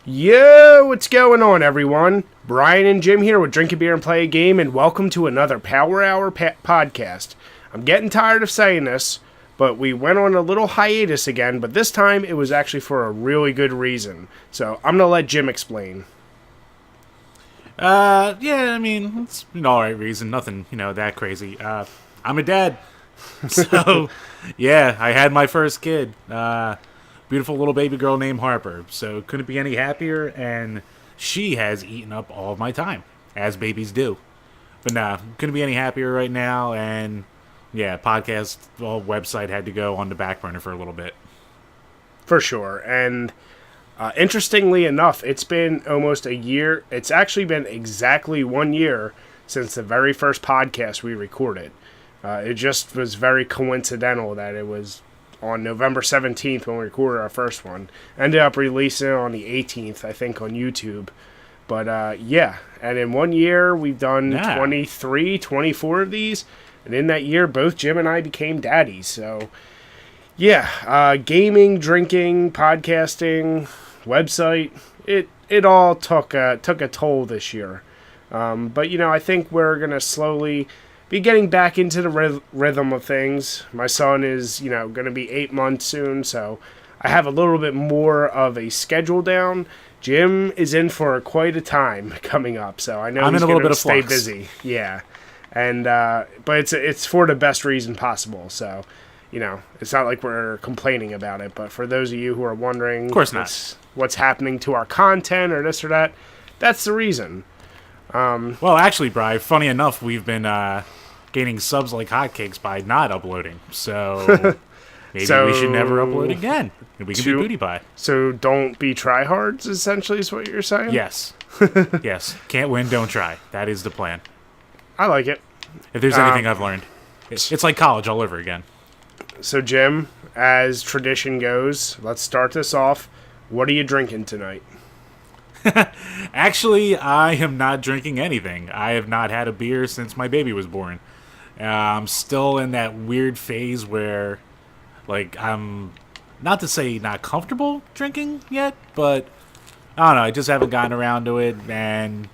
Yo, what's going on, everyone? Brian and Jim here with Drink a Beer and Play a Game, and welcome to another Power Hour podcast. I'm getting tired of saying this, but we went on a little hiatus again, but this time it was actually for a really good reason. So I'm going to let Jim explain. It's an alright reason. Nothing, that crazy. I'm a dad. So, yeah, I had my first kid. Beautiful little baby girl named Harper. So, couldn't be any happier, and she has eaten up all of my time, as babies do. But nah, couldn't be any happier right now, and yeah, website had to go on the back burner for a little bit. For sure, and interestingly enough, it's been almost a year. It's actually been exactly 1 year since the very first podcast we recorded. It just was very coincidental that it was on November 17th when we recorded our first one. Ended up releasing it on the 18th, I think, on YouTube. But yeah, and in 1 year, we've done 24 of these. And in that year, both Jim and I became daddies. So yeah, gaming, drinking, podcasting, website, it all took a toll this year. But, I think we're going to slowly be getting back into the rhythm of things. My son is, going to be 8 months soon, so I have a little bit more of a schedule down. Jim is in for quite a time coming up, so I know he's going to stay busy. Yeah, and but it's for the best reason possible. So, it's not like we're complaining about it. But for those of you who are wondering, of course not, what's happening to our content or this or that, that's the reason. Well, actually, Bri, funny enough, we've been gaining subs like hotcakes by not uploading. So maybe we should never upload again. And we can be booty pie. So don't be tryhards, essentially, is what you're saying? Yes. Yes. Can't win, don't try. That is the plan. I like it. If there's anything I've learned. It's like college all over again. So, Jim, as tradition goes, let's start this off. What are you drinking tonight? Actually, I am not drinking anything. I have not had a beer since my baby was born. I'm still in that weird phase where, I'm not to say not comfortable drinking yet, but I don't know. I just haven't gotten around to it, and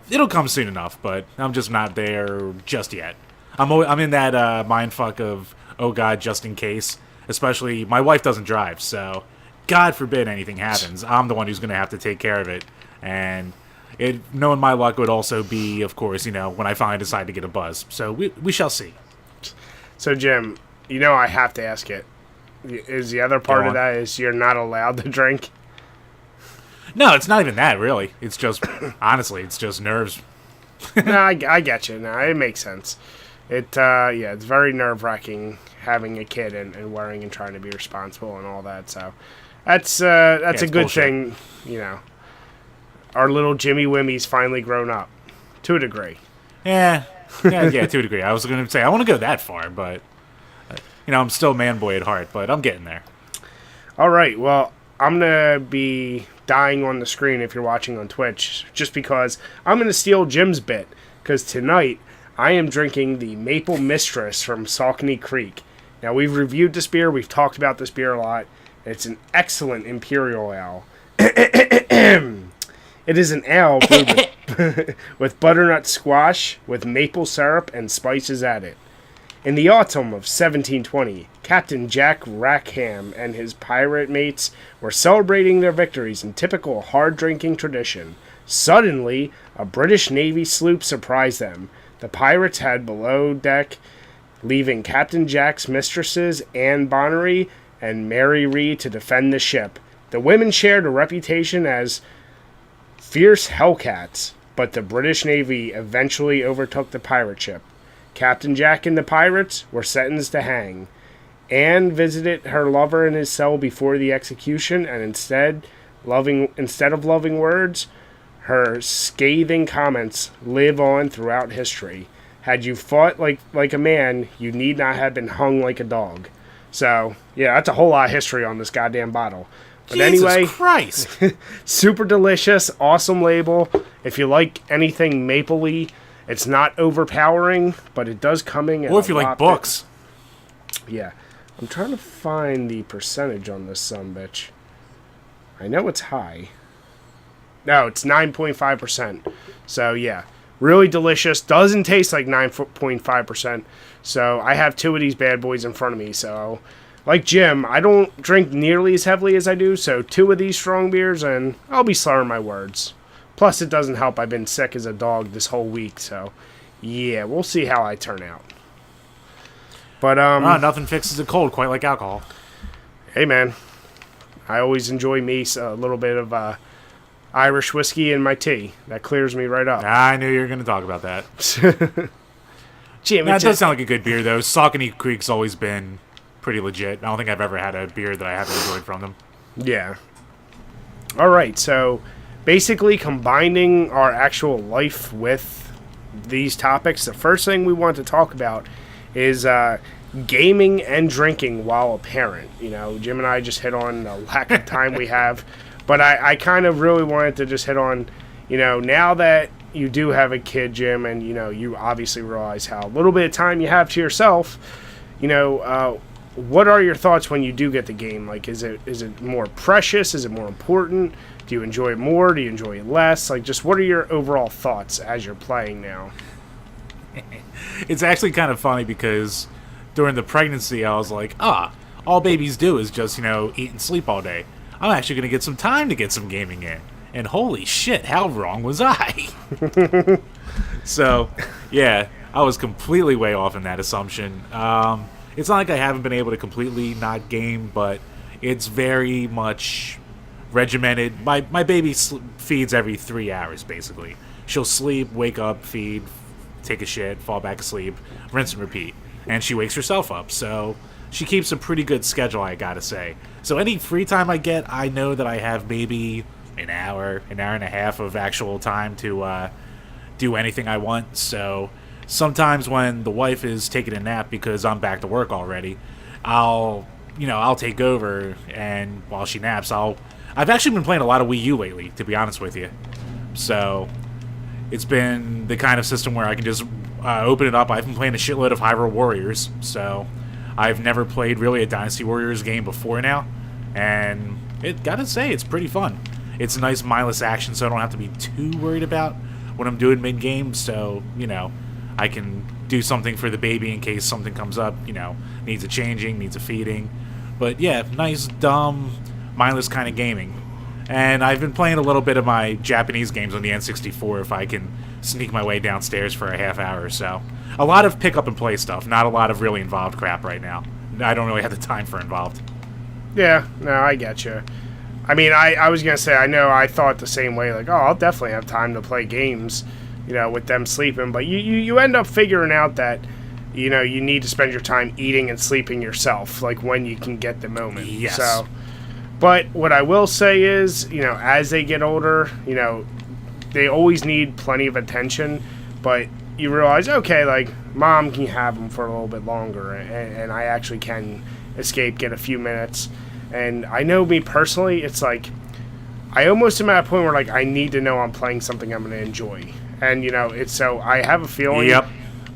it'll come soon enough. But I'm just not there just yet. I'm in that mind fuck of, oh God, just in case. Especially my wife doesn't drive, so God forbid anything happens, I'm the one who's going to have to take care of it. And knowing my luck would also be, of course, when I finally decide to get a buzz. So we shall see. So, Jim, I have to ask it. Is the other part of that is you're not allowed to drink? No, it's not even that, really. It's just, honestly, it's just nerves. No, I get you. No, it makes sense. It's very nerve-wracking having a kid and worrying and trying to be responsible and all that, so that's a good thing, Our little Jimmy Wimmy's finally grown up, to a degree. Yeah, to a degree. I was going to say, I want to go that far, but, I'm still a man boy at heart, but I'm getting there. All right, well, I'm going to be dying on the screen if you're watching on Twitch, just because I'm going to steal Jim's bit, because tonight I am drinking the Maple Mistress from Saucony Creek. Now, we've reviewed this beer, we've talked about this beer a lot. It's an excellent imperial ale. It is an ale brewed with butternut squash, with maple syrup and spices added. In the autumn of 1720, Captain Jack Rackham and his pirate mates were celebrating their victories in typical hard-drinking tradition. Suddenly, a British Navy sloop surprised them. The pirates had below deck, leaving Captain Jack's mistresses, Anne Bonnery and Mary Ree, to defend the ship. The women shared a reputation as fierce hellcats, but the British Navy eventually overtook the pirate ship. Captain Jack and the pirates were sentenced to hang. Anne visited her lover in his cell before the execution, and instead of loving words, her scathing comments live on throughout history. Had you fought like a man, you need not have been hung like a dog. So, yeah, that's a whole lot of history on this goddamn bottle. But Jesus Christ. Super delicious, awesome label. If you like anything mapley, it's not overpowering, but it does come in. Or if you like books. Yeah. I'm trying to find the percentage on this sumbitch. I know it's high. No, it's 9.5%. So, yeah. Really delicious. Doesn't taste like 9.5%. So, I have 2 of these bad boys in front of me. So, like Jim, I don't drink nearly as heavily as I do. So, 2 of these strong beers and I'll be slurring my words. Plus, it doesn't help. I've been sick as a dog this whole week. So, yeah, we'll see how I turn out. But, nothing fixes a cold quite like alcohol. Hey, man. I always enjoy me a little bit of Irish whiskey in my tea. That clears me right up. I knew you were going to talk about that. Jim, that does sound like a good beer, though. Saucony Creek's always been pretty legit. I don't think I've ever had a beer that I haven't enjoyed from them. Yeah. All right, so basically combining our actual life with these topics, the first thing we want to talk about is gaming and drinking while a parent. You know, Jim and I just hit on the lack of time we have, but I kind of really wanted to just hit on, you know, now that you do have a kid, Jim, and, you know, you obviously realize how little bit of time you have to yourself, you know, what are your thoughts when you do get the game? Like, is it more precious? Is it more important? Do you enjoy it more? Do you enjoy it less? Like, just what are your overall thoughts as you're playing now? It's actually kind of funny because during the pregnancy, I was like, all babies do is just, you know, eat and sleep all day. I'm actually going to get some time to get some gaming in. And holy shit, how wrong was I? So, yeah, I was completely way off in that assumption. It's not like I haven't been able to completely not game, but it's very much regimented. My baby feeds every 3 hours, basically. She'll sleep, wake up, feed, take a shit, fall back asleep, rinse and repeat. And she wakes herself up, so she keeps a pretty good schedule, I gotta say. So any free time I get, I know that I have maybe an hour and a half of actual time to do anything I want. So sometimes when the wife is taking a nap because I'm back to work already, I'll take over, and while she naps, I've actually been playing a lot of Wii U lately, to be honest with you. So it's been the kind of system where I can just open it up. I've been playing a shitload of Hyrule Warriors, so I've never played really a Dynasty Warriors game before now, and gotta say, it's pretty fun. It's a nice mindless action, so I don't have to be too worried about what I'm doing mid-game, so, you know, I can do something for the baby in case something comes up, you know, needs a changing, needs a feeding. But yeah, nice, dumb, mindless kind of gaming. And I've been playing a little bit of my Japanese games on the N64 if I can sneak my way downstairs for a half hour or so. A lot of pick up and play stuff, not a lot of really involved crap right now. I don't really have the time for involved. Yeah, no, I get you. I mean, I was going to say, I know I thought the same way, like, oh, I'll definitely have time to play games, you know, with them sleeping. But you end up figuring out that, you know, you need to spend your time eating and sleeping yourself, like when you can get the moment. Yes. So, but what I will say is, you know, as they get older, you know, they always need plenty of attention, but you realize, okay, like, mom can have them for a little bit longer, and I actually can escape, get a few minutes. And I know me personally, it's like, I almost am at a point where, like, I need to know I'm playing something I'm going to enjoy. And, you know, it's so I have a feeling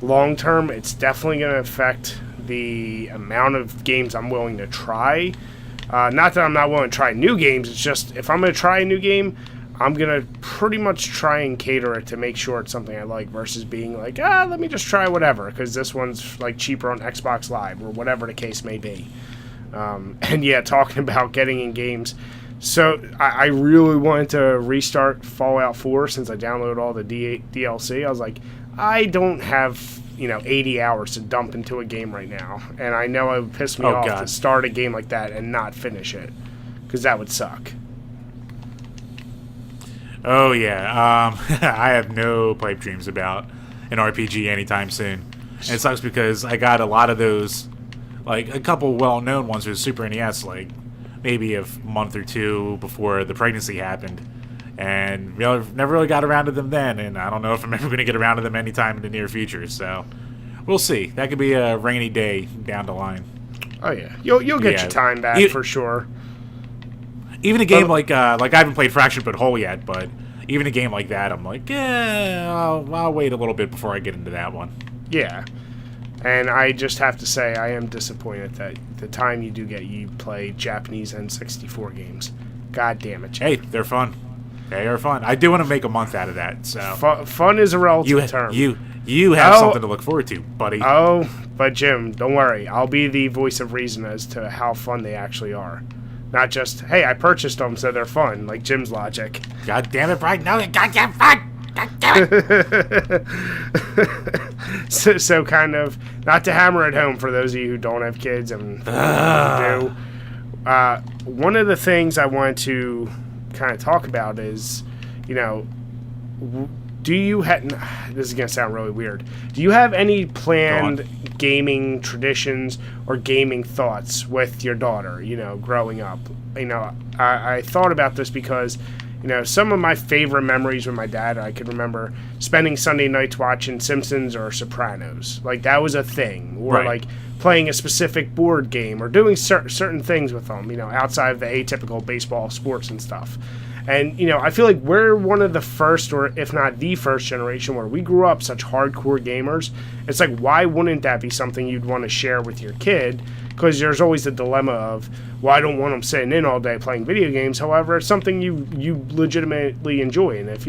long term, it's definitely going to affect the amount of games I'm willing to try. Not that I'm not willing to try new games, it's just if I'm going to try a new game, I'm going to pretty much try and cater it to make sure it's something I like versus being like, let me just try whatever, because this one's like cheaper on Xbox Live or whatever the case may be. And yeah, talking about getting in games. So I really wanted to restart Fallout 4 since I downloaded all the DLC. I was like, I don't have, you know, 80 hours to dump into a game right now. And I know it would piss me off to start a game like that and not finish it, because that would suck. Oh, yeah. I have no pipe dreams about an RPG anytime soon. And it sucks because I got a lot of those, like, a couple well-known ones with Super NES, like, maybe a month or two before the pregnancy happened. And never really got around to them then, and I don't know if I'm ever going to get around to them anytime in the near future, so we'll see. That could be a rainy day down the line. Oh, yeah. You'll get your time back for sure. Even a game like I haven't played Fractured But Whole yet, but even a game like that, I'm like, yeah, I'll wait a little bit before I get into that one. Yeah. And I just have to say, I am disappointed that the time you do get, you play Japanese N64 games. God damn it, Chip. Hey, they're fun. They are fun. I do want to make a month out of that. So Fun is a relative term. You have something to look forward to, buddy. Oh, but Jim, don't worry. I'll be the voice of reason as to how fun they actually are. Not just, hey, I purchased them, so they're fun, like Jim's logic. God damn it, Brian. No, they're goddamn fun. God damn it. so kind of, not to hammer it home for those of you who don't have kids and do. One of the things I wanted to kind of talk about is, do you this is going to sound really weird. Do you have any planned gaming traditions or gaming thoughts with your daughter, growing up? I thought about this because, some of my favorite memories with my dad, I could remember spending Sunday nights watching Simpsons or Sopranos. Like, that was a thing. Or, like, playing a specific board game or doing certain things with them, outside of the atypical baseball, sports, and stuff. And, I feel like we're one of the first, or if not the first generation, where we grew up such hardcore gamers. It's like, why wouldn't that be something you'd want to share with your kid? Because there's always the dilemma of, well, I don't want them sitting in all day playing video games. However, it's something you legitimately enjoy. And if,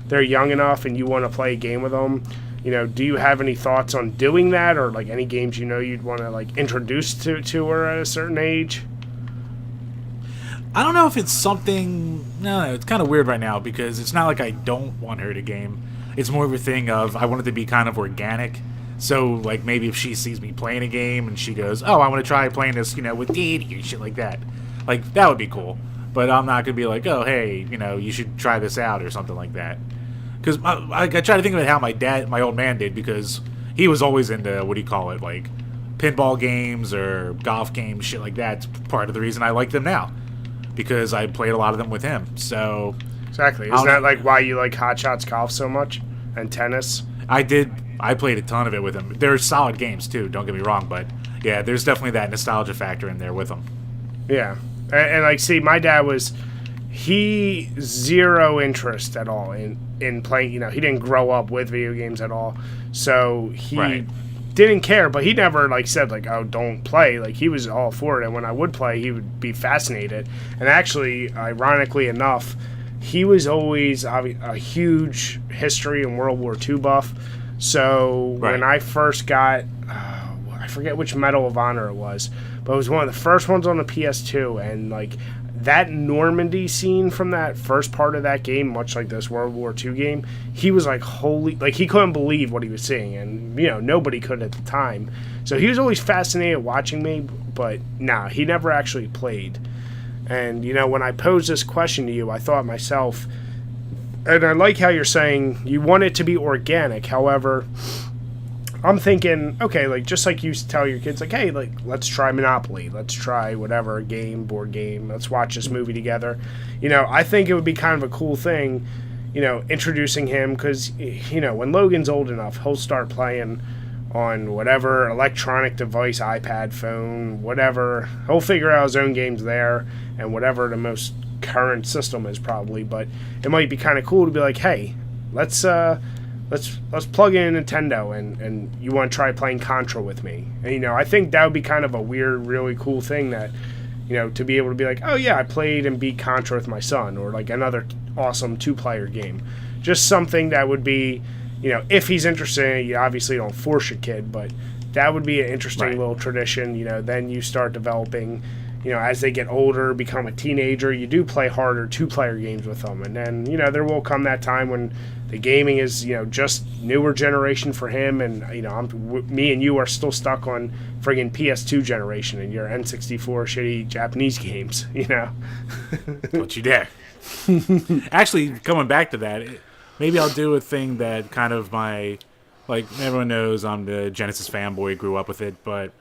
they're young enough and you want to play a game with them, do you have any thoughts on doing that? Or, like, any games you'd want to, like, introduce to her at a certain age? I don't know if it's something... No, it's kind of weird right now because it's not like I don't want her to game. It's more of a thing of I want it to be kind of organic. So, like, maybe if she sees me playing a game and she goes, oh, I want to try playing this, with Dee or shit like that. Like, that would be cool. But I'm not going to be like, oh, hey, you should try this out or something like that. Because I try to think of it how my old man did because he was always into, like, pinball games or golf games, shit like that. It's part of the reason I like them now. Because I played a lot of them with him, so... Exactly. Isn't that, like, why you like Hot Shots Golf so much? And tennis? I did. I played a ton of it with him. They're solid games, too, don't get me wrong, but, yeah, there's definitely that nostalgia factor in there with them. Yeah. And like, see, my dad was... He... Zero interest at all in playing, he didn't grow up with video games at all, so he... didn't care, but he never like said like, oh, don't play. Like, he was all for it, and when I would play, he would be fascinated. And actually, ironically enough, he was always a huge history and World War II buff. So when I first got, I forget which Medal of Honor it was, but it was one of the first ones on the PS2, and like that Normandy scene from that first part of that game, much like this World War II game, he was like, holy, like he couldn't believe what he was seeing, and nobody could at the time. So he was always fascinated watching me, but he never actually played. And when I posed this question to you, I thought myself, and I like how you're saying you want it to be organic. However, I'm thinking, okay, like, just like you tell your kids, like, hey, like, let's try Monopoly. Let's try whatever board game. Let's watch this movie together. I think it would be kind of a cool thing, introducing him, because, when Logan's old enough, he'll start playing on whatever electronic device, iPad, phone, whatever. He'll figure out his own games there, and whatever the most current system is probably. But it might be kind of cool to be like, hey, let's plug in a Nintendo and you want to try playing Contra with me. And, I think that would be kind of a weird, really cool thing that, to be able to be like, oh yeah, I played and beat Contra with my son, or like another awesome 2-player game. Just something that would be, if he's interested, you obviously don't force your kid, but that would be an interesting little tradition. Then you start developing, as they get older, become a teenager, you do play harder 2-player games with them. And then, there will come that time when the gaming is, just newer generation for him, and, me and you are still stuck on friggin' PS2 generation and your N64 shitty Japanese games, Don't you dare. Actually, coming back to that, maybe I'll do a thing that kind of like, everyone knows I'm the Genesis fanboy, grew up with it, but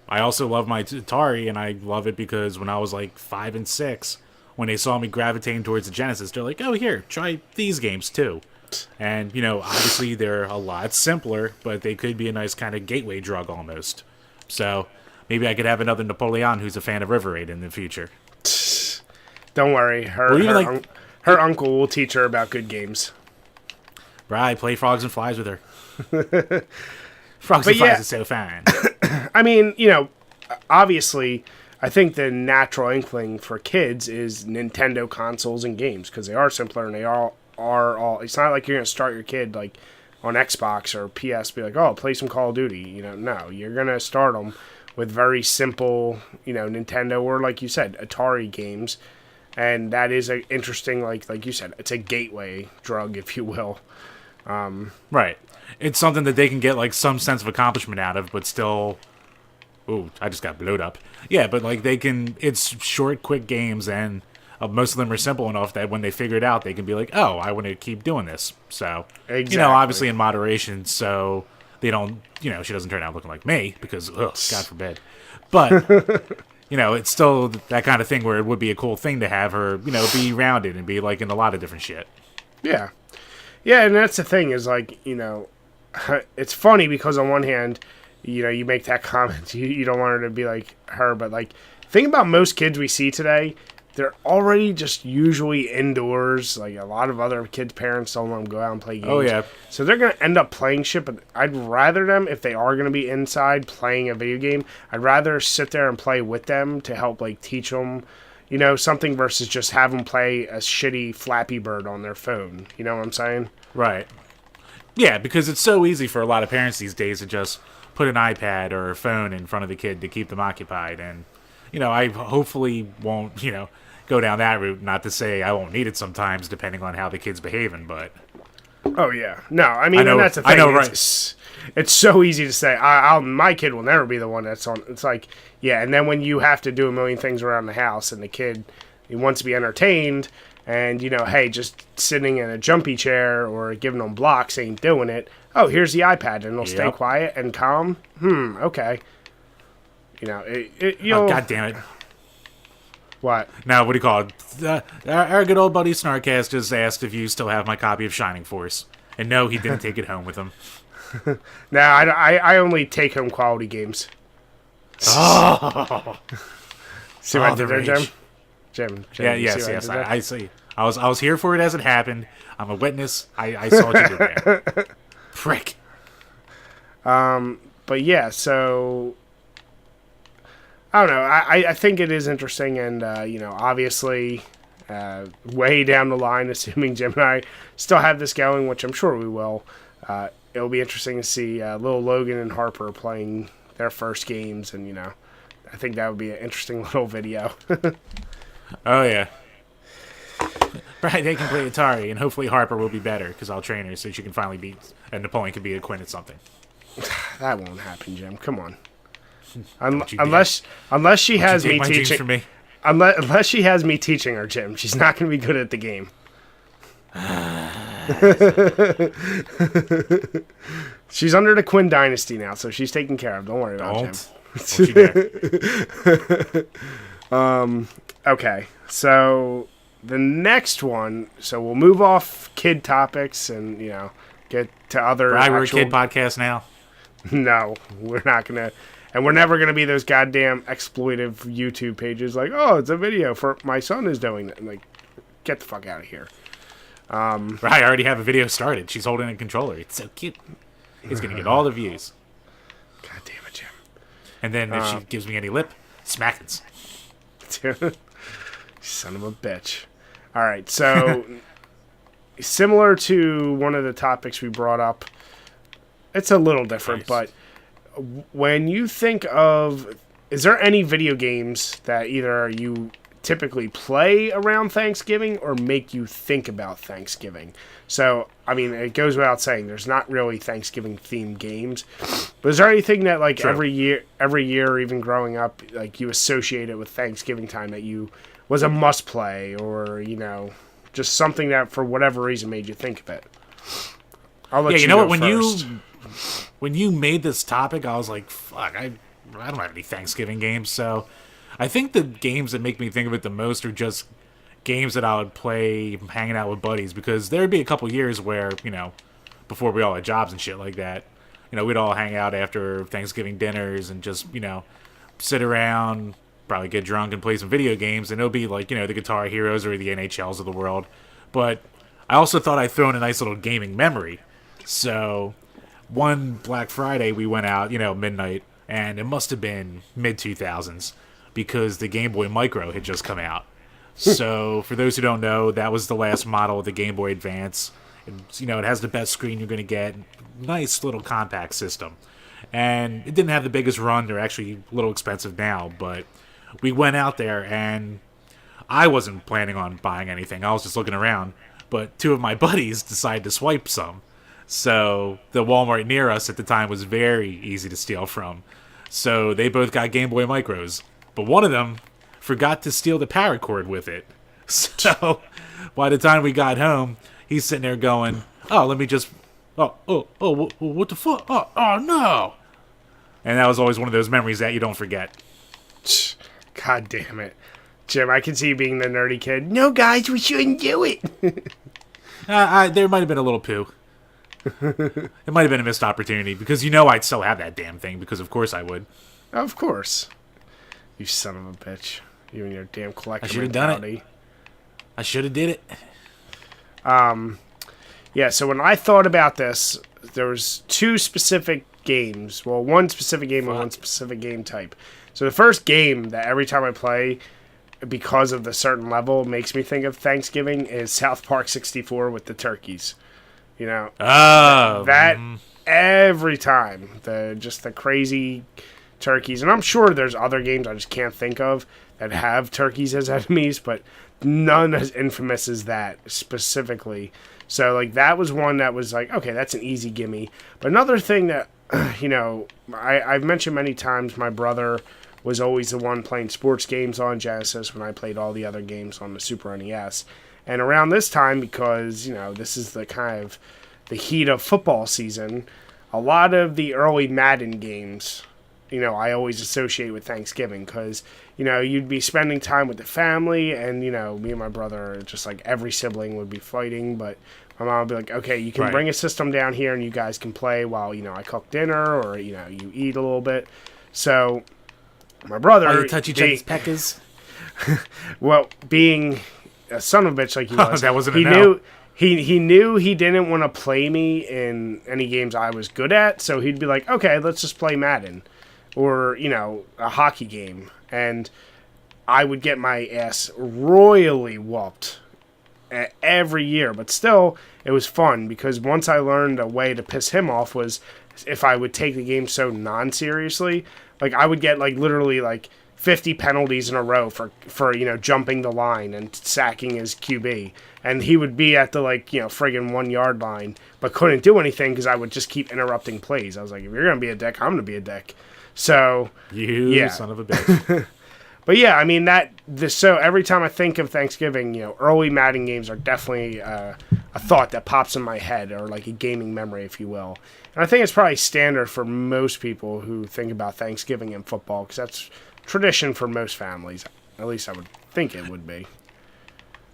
I also love my Atari, and I love it because when I was like 5 and 6, when they saw me gravitating towards the Genesis, they're like, oh, here, try these games too. And, obviously they're a lot simpler, but they could be a nice kind of gateway drug almost. So maybe I could have another Napoleon who's a fan of Overrated in the future. Don't worry. Her uncle will teach her about good games. Right, play Frogs and Flies with her. Frogs and Flies is so fine. I mean, obviously, I think the natural inkling for kids is Nintendo consoles and games because they are simpler and they are all. It's not like you're gonna start your kid like on Xbox or PS, be like, oh, play some Call of Duty. No, you're gonna start them with very simple, Nintendo or like you said, Atari games, and that is a interesting, like you said, it's a gateway drug, if you will. Right. It's something that they can get like some sense of accomplishment out of, but still. Ooh, I just got blowed up. Yeah, but like it's short, quick games, and most of them are simple enough that when they figure it out, they can be like, oh, I want to keep doing this. So, exactly. Obviously in moderation, so they don't, she doesn't turn out looking like me, because, ugh, God forbid. But, it's still that kind of thing where it would be a cool thing to have her, be rounded and be like in a lot of different shit. Yeah. Yeah, and that's the thing is like, it's funny because on one hand, you make that comment. You don't want her to be like her, but like, think about most kids we see today. They're already just usually indoors. Like a lot of other kids' parents don't let them go out and play games. Oh yeah. So they're gonna end up playing shit. But I'd rather them, if they are gonna be inside playing a video game, I'd rather sit there and play with them to help like teach them, something versus just have them play a shitty Flappy Bird on their phone. You know what I'm saying? Right. Yeah, because it's so easy for a lot of parents these days to just put an iPad or a phone in front of the kid to keep them occupied. And, I hopefully won't, go down that route. Not to say I won't need it sometimes, depending on how the kid's behaving, but... Oh, yeah. No, I mean, and that's the thing. I know, right. It's so easy to say, my kid will never be the one that's on... It's like, yeah, and then when you have to do a million things around the house, and the kid, he wants to be entertained, and, hey, just sitting in a jumpy chair or giving them blocks ain't doing it. Oh, here's the iPad, and they'll stay quiet and calm. Okay. Oh, God damn it. What? Now, what do you call it? Our good old buddy Snarkcast just asked if you still have my copy of Shining Force. And no, he didn't take it home with him. No, I only take home quality games. Oh! See what I did there, Jim? Jim, yeah, yes, I see. I was here for it as it happened. I'm a witness. I saw what you did there. Prick. But yeah, so... I don't know. I think it is interesting, and, obviously, way down the line, assuming Jim and I still have this going, which I'm sure we will, it'll be interesting to see little Logan and Harper playing their first games, and, I think that would be an interesting little video. Oh, yeah. Right, they can play Atari, and hopefully Harper will be better, because I'll train her so she can finally beat, and Napoleon can be a Quinn at something. That won't happen, Jim. Come on. Unless she has me teaching me. Unless she has me teaching her, Jim, she's not going to be good at the game. She's under the Quinn dynasty now, so she's taken care of. Don't worry about Jim. Okay, so the next one. So we'll move off kid topics and get to other. Right, we're a kid podcast now. No, we're not gonna. And we're never going to be those goddamn exploitive YouTube pages like, oh, it's a video for my son is doing it. Like, get the fuck out of here. Right, I already have a video started. She's holding a controller. It's so cute. It's going to get all the views. God damn it, Jim. And then if she gives me any lip, smackins. Son of a bitch. All right, so similar to one of the topics we brought up, it's a little different, but... When you think of, is there any video games that either you typically play around Thanksgiving or make you think about Thanksgiving? So, I mean, it goes without saying, there's not really Thanksgiving-themed games. But is there anything that, like, True. every year, even growing up, like, you associate it with Thanksgiving time that you was a must-play or, just something that, for whatever reason, made you think of it? I'll let you know what, when you made this topic, I was like, fuck, I don't have any Thanksgiving games, so I think the games that make me think of it the most are just games that I would play hanging out with buddies, because there would be a couple years where, before we all had jobs and shit like that, we'd all hang out after Thanksgiving dinners and just, sit around, probably get drunk and play some video games, and it'll be like, the Guitar Heroes or the NHLs of the world. But I also thought I'd throw in a nice little gaming memory. So one Black Friday, we went out, midnight, and it must have been mid-2000s. because the Game Boy Micro had just come out. So, for those who don't know, that was the last model of the Game Boy Advance. It has the best screen you're going to get. Nice little compact system. And it didn't have the biggest run. They're actually a little expensive now. But we went out there, and I wasn't planning on buying anything. I was just looking around. But two of my buddies decided to swipe some. So, the Walmart near us at the time was very easy to steal from. So, they both got Game Boy Micros. But one of them forgot to steal the power cord with it. So, by the time we got home, he's sitting there going, "Oh, let me just, what the fuck? Oh, no!" And that was always one of those memories that you don't forget. God damn it, Jim! I can see you being the nerdy kid. No, guys, we shouldn't do it. There might have been a little poo. It might have been a missed opportunity because I'd still have that damn thing because of course I would. Of course, you son of a bitch. You and your damn collector. I should have done it. I should have did it. Yeah, so when I thought about this, there was two specific games. Well, one specific game and one specific game type. So the first game that every time I play, because of the certain level, makes me think of Thanksgiving is South Park 64 with the turkeys. That every time. The crazy turkeys. And I'm sure there's other games I just can't think of that have turkeys as enemies, but none as infamous as that specifically. So, that was one that was okay, that's an easy gimme. But another thing that, I've mentioned many times, my brother was always the one playing sports games on Genesis when I played all the other games on the Super NES. And around this time, because, this is the kind of the heat of football season, a lot of the early Madden games, I always associate with Thanksgiving because, you'd be spending time with the family and, me and my brother, just every sibling would be fighting, but my mom would be like, okay, you can bring a system down here and you guys can play while, I cook dinner or, you eat a little bit. So, my brother... touch each other's peckers? Well, being a son of a bitch like he was, that wasn't he knew... He knew he didn't want to play me in any games I was good at, so he'd be like, okay, let's just play Madden. Or, a hockey game. And I would get my ass royally whooped every year. But still, it was fun because once I learned a way to piss him off was if I would take the game so non-seriously. I would get, literally, 50 penalties in a row for jumping the line and sacking his QB. And he would be at the, friggin' 1 yard line, but couldn't do anything because I would just keep interrupting plays. I was like, if you're going to be a dick, I'm going to be a dick. So, you son of a bitch. But yeah, I mean, so every time I think of Thanksgiving, early Madden games are definitely a thought that pops in my head, or a gaming memory, if you will. And I think it's probably standard for most people who think about Thanksgiving and football, because that's tradition for most families. At least I would think it would be.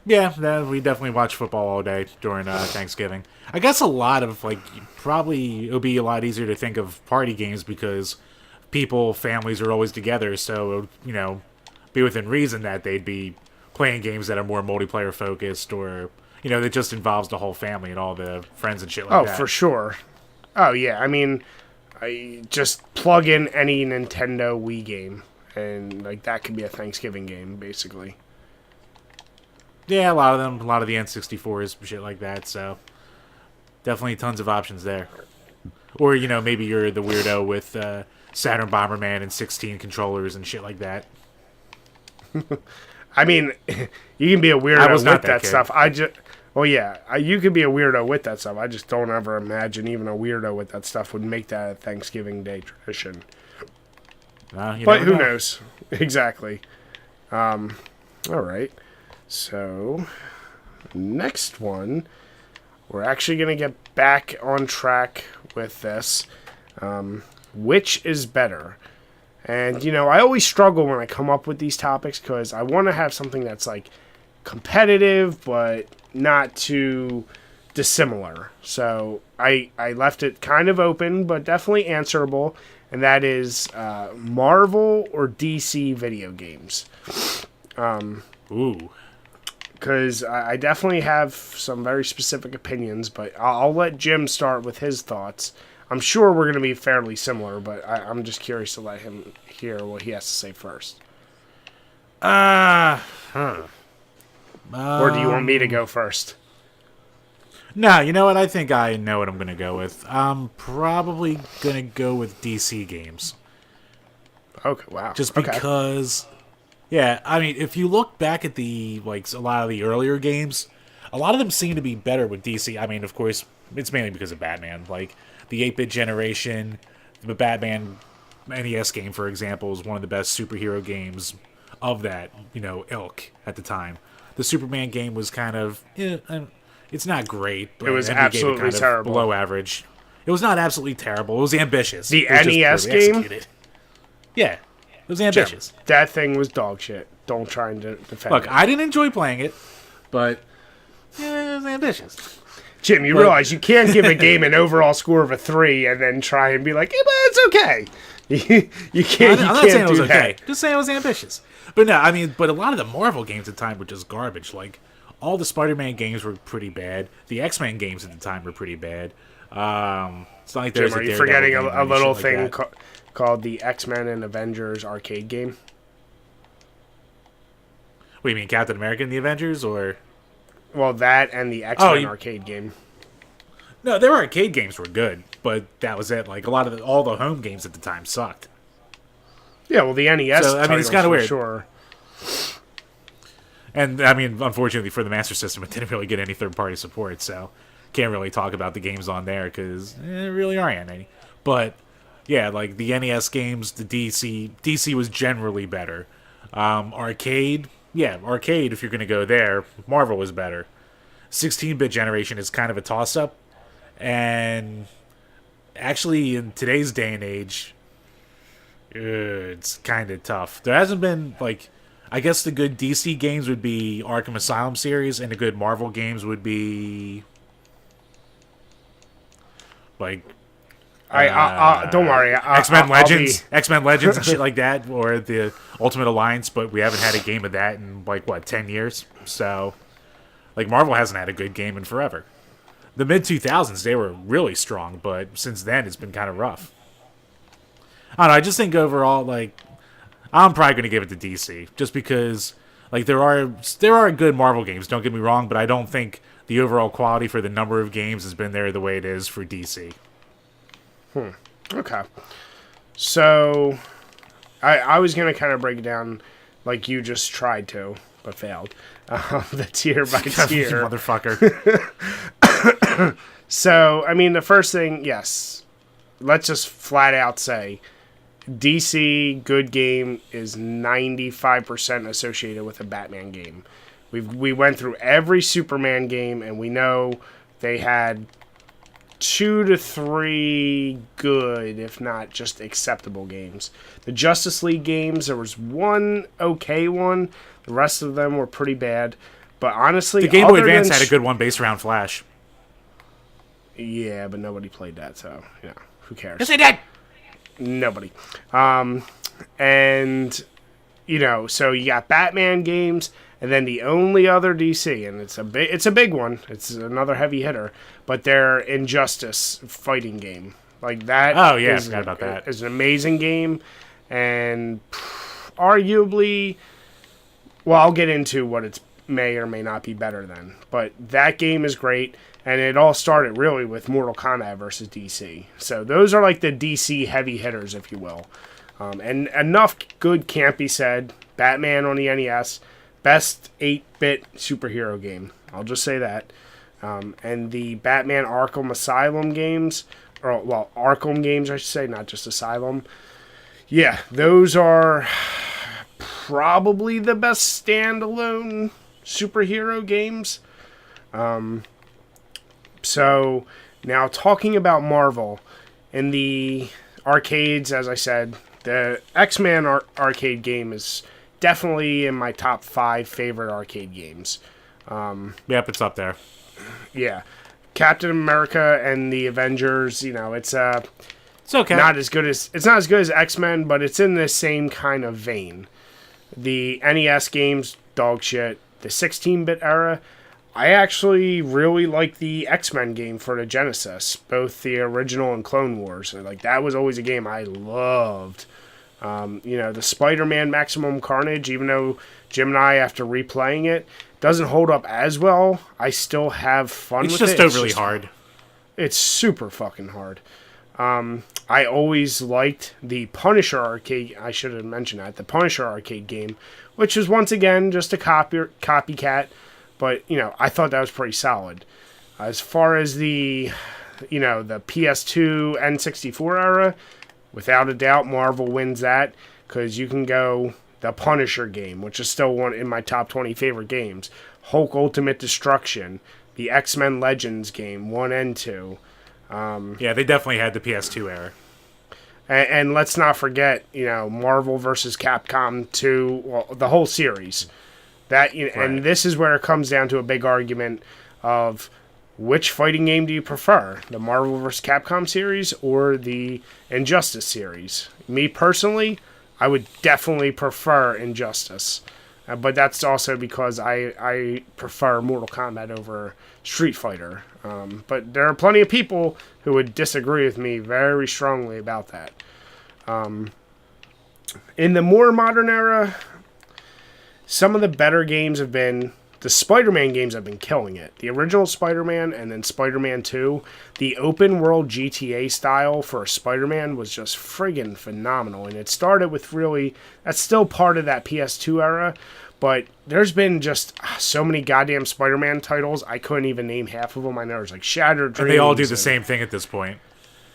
Yeah, we definitely watch football all day during Thanksgiving. I guess a lot of, probably it'll be a lot easier to think of party games because families are always together, so, be within reason that they'd be playing games that are more multiplayer focused or, that just involves the whole family and all the friends and shit like that. Oh, for sure. Oh, yeah, I mean, I just plug in any Nintendo Wii game, and, that could be a Thanksgiving game, basically. Yeah, a lot of them. A lot of the N64s, shit like that, so definitely tons of options there. Or, maybe you're the weirdo with Saturn Bomberman and 16 controllers and shit like that. I mean, you can be a weirdo with that kid. stuff. You could be a weirdo with that stuff. I just don't ever imagine even a weirdo with that stuff would make that a Thanksgiving Day tradition. But who knows? Exactly. All right. So, next one, we're actually going to get back on track with this. Which is better? And, I always struggle when I come up with these topics because I want to have something that's, competitive but not too dissimilar. So, I left it kind of open but definitely answerable, and that is Marvel or DC video games. Ooh. Because I definitely have some very specific opinions, but I'll let Jim start with his thoughts. I'm sure we're going to be fairly similar, but I'm just curious to let him hear what he has to say first. Or do you want me to go first? No, you know what? I think I know what I'm going to go with. I'm probably going to go with DC games. Okay, wow. Just because... Yeah, I mean, if you look back at a lot of the earlier games, a lot of them seem to be better with DC. I mean, of course, it's mainly because of Batman. Like, the 8-bit generation, the Batman NES game, for example, is one of the best superhero games of that, ilk at the time. The Superman game was kind of... it's not great, but it was absolutely terrible. Below average. It was not absolutely terrible. It was ambitious. The NES game? Executed. Yeah, it was ambitious. Jim, that thing was dog shit. Don't try and defend Look, it. I didn't enjoy playing it, but it was ambitious. Jim, you realize you can't give a game an overall score of a 3 and then try and be like, but it's okay. You can't. I'm not saying it was okay. Just saying it was ambitious. But no, I mean, but a lot of the Marvel games at the time were just garbage. Like, all the Spider-Man games were pretty bad. The X-Men games at the time were pretty bad. It's not like there's Jim, are you forgetting a little thing called the X-Men and Avengers arcade game? What do you mean, Captain America and the Avengers, or? Well, that and the X-Men arcade game. No, their arcade games were good, but that was it. Like, all the home games at the time sucked. Yeah, well, the NES. So, I mean, it's kind of weird. Sure. And I mean, unfortunately for the Master System, it didn't really get any third-party support, so can't really talk about the games on there because there really aren't any. But yeah, like the NES games, the DC was generally better. Arcade. If you're gonna go there, Marvel was better. 16-bit generation is kind of a toss-up, and actually in today's day and age, it's kind of tough. There hasn't been I guess the good DC games would be Arkham Asylum series, and the good Marvel games would be don't worry. X-Men Legends, X-Men Legends, and shit like that, or the Ultimate Alliance. But we haven't had a game of that in 10 years. So, Marvel hasn't had a good game in forever. The mid 2000s they were really strong, but since then it's been kind of rough. I don't know. I just think overall, I'm probably going to give it to DC, just because there are good Marvel games. Don't get me wrong, but I don't think the overall quality for the number of games has been there the way it is for DC. Okay. So, I was going to kind of break down like you just tried to, but failed. The tier by tier. Motherfucker. So, I mean, the first thing, yes. Let's just flat out say DC good game is 95% associated with a Batman game. We went through every Superman game, and we know they had 2 to 3 good, if not just acceptable games. The Justice League games, there was one okay one. The rest of them were pretty bad. But honestly, the Game Boy Advance had a good one based around Flash. Yeah, but nobody played that, so who cares? Yes, they did. Nobody. And so you got Batman games, and then the only other DC, and it's a big one. It's another heavy hitter, but their Injustice fighting game, like that. Oh yeah, I forgot about that. It's an amazing game, and arguably, well, I'll get into what it may or may not be better than, but that game is great. And it all started really with Mortal Kombat versus DC. So those are the DC heavy hitters, if you will. And enough good can't be said. Batman on the NES, best 8-bit superhero game. I'll just say that. And the Batman Arkham Asylum games, Arkham games, I should say, not just Asylum. Yeah, those are probably the best standalone superhero games. So, now talking about Marvel, in the arcades, as I said, the X-Men arcade game is definitely in my top 5 favorite arcade games. Yep, it's up there. Yeah. Captain America and the Avengers, it's okay. it's not as good as X-Men, but it's in the same kind of vein. The NES games, dog shit. The 16-bit era, I actually really like the X-Men game for the Genesis, both the original and Clone Wars. That was always a game I loved. The Spider-Man Maximum Carnage, even though Jim and I, after replaying it, doesn't hold up as well. I still have fun with it. It's just overly hard. It's super fucking hard. I always liked the Punisher arcade. I should have mentioned that. The Punisher arcade game, which is once again just a copycat. But, I thought that was pretty solid. As far as the PS2 N64 era, without a doubt, Marvel wins that. Because you can go the Punisher game, which is still one in my top 20 favorite games. Hulk Ultimate Destruction. The X-Men Legends game, 1 and 2. Yeah, they definitely had the PS2 era. And let's not forget, Marvel versus Capcom 2, well, the whole series. Right. And this is where it comes down to a big argument of which fighting game do you prefer? The Marvel vs. Capcom series or the Injustice series? Me personally, I would definitely prefer Injustice. But that's also because I prefer Mortal Kombat over Street Fighter. But there are plenty of people who would disagree with me very strongly about that. In the more modern era, some of the better games have been... The Spider-Man games have been killing it. The original Spider-Man and then Spider-Man 2. The open-world GTA style for Spider-Man was just friggin' phenomenal. And it started with really... That's still part of that PS2 era. But there's been just so many goddamn Spider-Man titles, I couldn't even name half of them. I know there's like Shattered Dreams. And they all do the same thing at this point.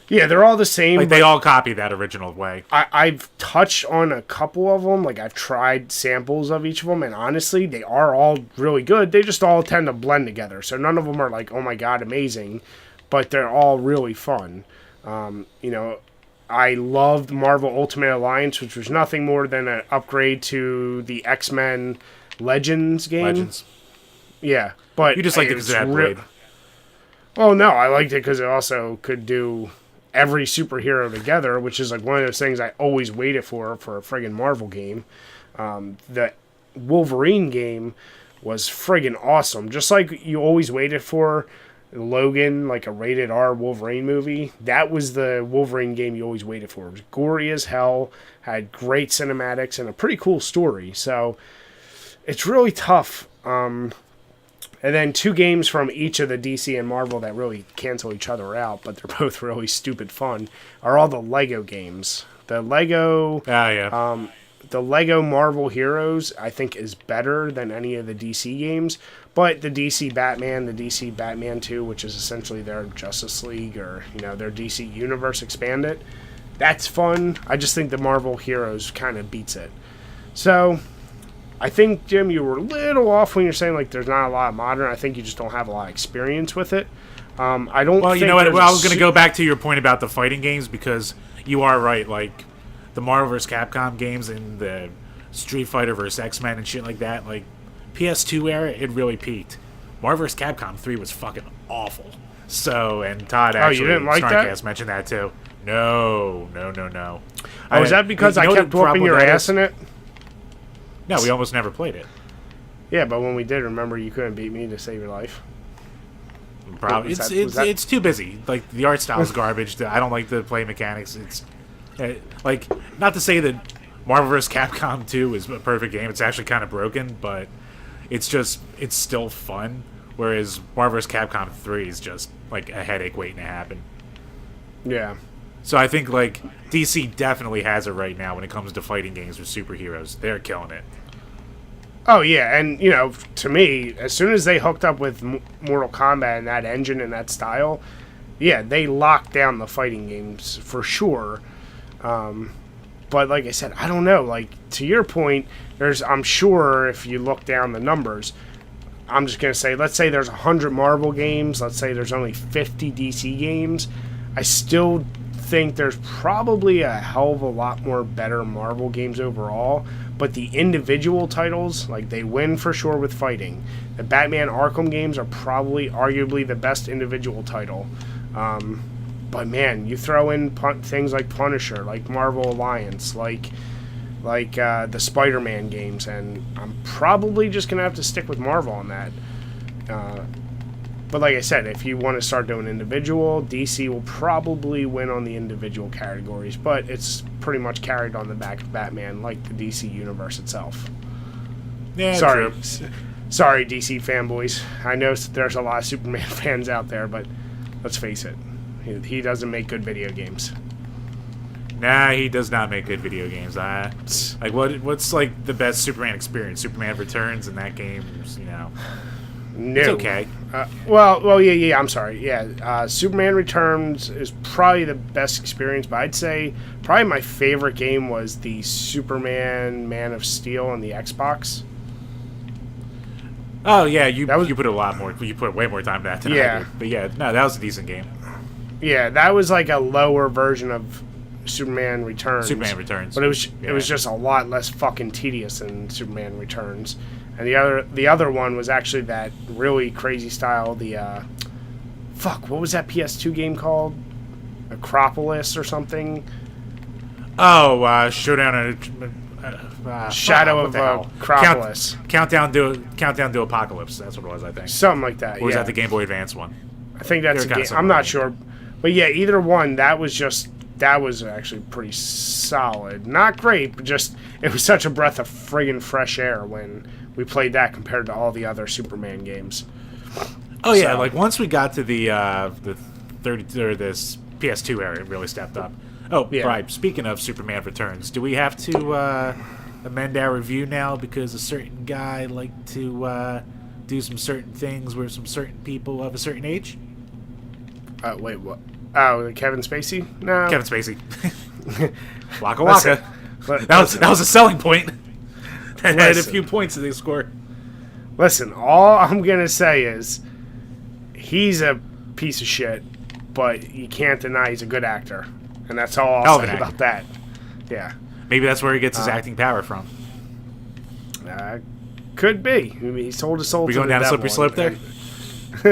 Yeah, they're all the same. Like, they all copy that original way. I've touched on a couple of them. Like, I've tried samples of each of them, and honestly, they are all really good. They just all tend to blend together. So none of them are like, oh my god, amazing. But they're all really fun. I loved Marvel Ultimate Alliance, which was nothing more than an upgrade to the X-Men Legends game. Legends. Yeah, but... You just liked it because it had Blade. Oh, no, I liked it because it also could do every superhero together, which is like one of those things I always waited for a friggin' Marvel game. The Wolverine game was friggin' awesome. Just like you always waited for Logan, like a rated R Wolverine movie. That was the Wolverine game you always waited for. It was gory as hell, had great cinematics, and a pretty cool story. So it's really tough. And then 2 games from each of the DC and Marvel that really cancel each other out, but they're both really stupid fun, are all the Lego games. The Lego... the Lego Marvel Heroes, I think, is better than any of the DC games. But the DC Batman, the DC Batman 2, which is essentially their Justice League or, their DC Universe expanded, that's fun. I just think the Marvel Heroes kind of beats it. So, I think, Jim, you were a little off when you're saying, like, there's not a lot of modern. I think you just don't have a lot of experience with it. I don't Well, think you know what? Well, I was going to go back to your point about the fighting games because you are right. Like, the Marvel vs. Capcom games and the Street Fighter vs. X-Men and shit like that, like, PS2 era, it really peaked. Marvel vs. Capcom 3 was fucking awful. So, and Todd actually, you didn't like that? mentioned that too. No. Oh, is that because I kept whooping your ass in it? No, we almost never played it. Yeah, but when we did, remember, you couldn't beat me to save your life. Probably. It's too busy. Like, the art style is garbage. I don't like the play mechanics. It's like, not to say that Marvel vs. Capcom 2 is a perfect game. It's actually kind of broken, but it's still fun. Whereas Marvel vs. Capcom 3 is just like a headache waiting to happen. Yeah. So I think, like, DC definitely has it right now when it comes to fighting games with superheroes. They're killing it. Oh, yeah, and, to me, as soon as they hooked up with Mortal Kombat and that engine and that style, yeah, they locked down the fighting games for sure. But like I said, I don't know. Like, to your point, I'm sure if you look down the numbers, I'm just going to say, let's say there's 100 Marvel games, let's say there's only 50 DC games, I still think there's probably a hell of a lot more better Marvel games overall, but the individual titles, like, they win for sure with fighting. The Batman Arkham games are probably arguably the best individual title. But man, you throw in things like Punisher, like Marvel Alliance, like the Spider-Man games, and I'm probably just gonna have to stick with Marvel on that. But like I said, if you want to start doing individual, DC will probably win on the individual categories, but it's pretty much carried on the back of Batman, like the DC universe itself. Yeah, sorry, true. sorry, DC fanboys. I know there's a lot of Superman fans out there, but let's face it, he doesn't make good video games. Nah, he does not make good video games. Like what's like the best Superman experience? Superman Returns, and that game's No. it's okay. Yeah. I'm sorry. Yeah, Superman Returns is probably the best experience, but I'd say probably my favorite game was the Superman Man of Steel on the Xbox. Oh yeah, you put a lot more. You put way more time to that than I Yeah. did. But yeah, no, that was a decent game. Yeah, that was like a lower version of Superman Returns. Superman Returns, but it was just a lot less fucking tedious than Superman Returns. And the other one was actually that really crazy style. What was that PS2 game called? Acropolis or something? Oh, Showdown. Shadow what of the hell? Acropolis. Countdown to Apocalypse. That's what it was, I think. Something like that. Or was yeah. that the Game Boy Advance one? I think that's a They were game. kinda I'm not similar. sure, but yeah, either one. That was actually pretty solid. Not great, but just it was such a breath of friggin' fresh air when we played that compared to all the other Superman games. Oh yeah, So- like once we got to the 30 or this PS2 era, it really stepped up. Oh, Yeah. right. Speaking of Superman Returns, do we have to amend our review now because a certain guy liked to do some certain things where some certain people of a certain age? Wait, what? Oh, Kevin Spacey? No. Kevin Spacey. Waka Listen, waka. That was a selling point. That had a Listen. few points that they scored. Listen, all I'm gonna say is he's a piece of shit, but you can't deny he's a good actor, and that's all I'll say about that. Yeah, Maybe that's where he gets his acting power from. could be. I mean, he sold his soul. We to going the down a devil, slippery slope there?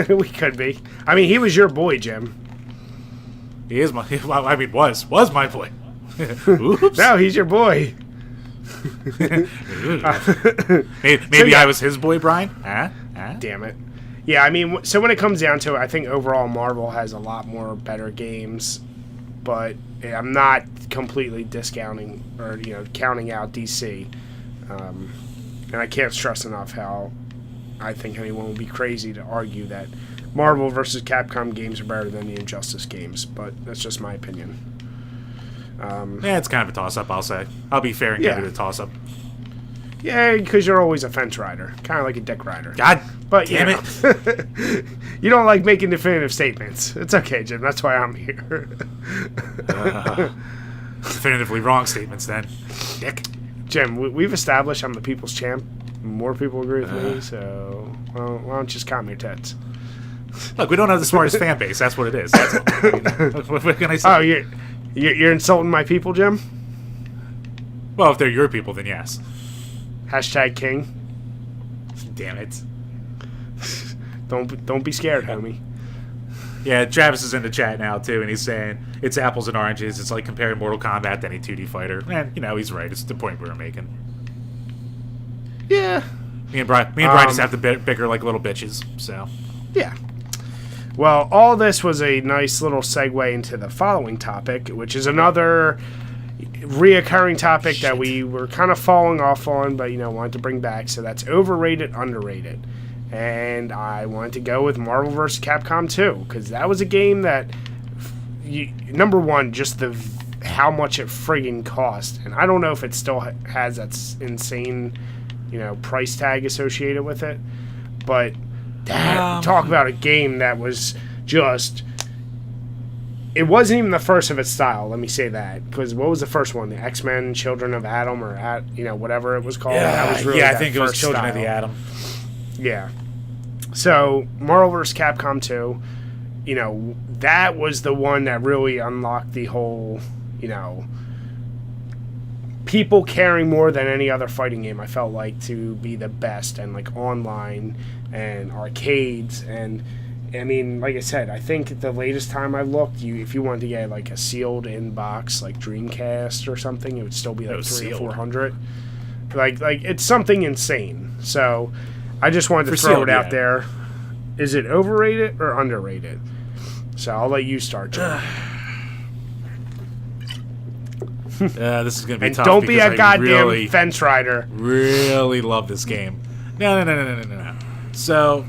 and- we could be. I mean, he was your boy, Jim. He is my. Well, I mean, was my boy. Oops. No, he's your boy. Maybe yeah. I was his boy, Brian. Huh? Damn it. Yeah, I mean, so when it comes down to it, I think overall Marvel has a lot more better games, but I'm not completely discounting or counting out DC. And I can't stress enough how I think anyone would be crazy to argue that Marvel versus Capcom games are better than the Injustice games, but that's just my opinion. Yeah, it's kind of a toss-up, I'll say. I'll be fair and give it a toss-up. Yeah, because you're always a fence rider, kind of like a dick rider. God But damn it. You don't like making definitive statements. It's okay, Jim. That's why I'm here. Definitively wrong statements, then. Dick. Jim, we've established I'm the people's champ. More people agree with me, so why don't you just calm your tits? Look, we don't have the smartest fan base. That's what it is. That's all. I mean, what can I say? Oh, you're insulting my people, Jim? Well, if they're your people, then yes. Hashtag king. Damn it. Don't be scared, homie. Yeah, Travis is in the chat now, too, and he's saying it's apples and oranges. It's like comparing Mortal Kombat to any 2D fighter. And, he's right. It's the point we were making. Yeah. Me and Brian just have to bicker like little bitches, so. Yeah. Well, all this was a nice little segue into the following topic, which is another reoccurring topic that we were kind of falling off on, but wanted to bring back. So that's overrated, underrated, and I wanted to go with Marvel vs. Capcom 2 because that was a game that, number one, just how much it friggin' cost, and I don't know if it still has that insane, price tag associated with it, but talk about a game that was just. It wasn't even the first of its style, let me say that. Because what was the first one? The X-Men, Children of Adam, or whatever it was called. That was really I think it was first Children of style. the Atom. Yeah. So, Marvel vs. Capcom 2, that was the one that really unlocked the whole, people caring more than any other fighting game, I felt like, to be the best, and like online and arcades, and I mean, like I said, I think the latest time I looked, if you wanted to get like a sealed in-box like Dreamcast or something, it would still be like $300 or $400. Like it's something insane. So I just wanted to throw it out there. Is it overrated or underrated? So I'll let you start, John. This is going to be And tough. don't be because a goddamn really, fence rider. really love this game. No. So,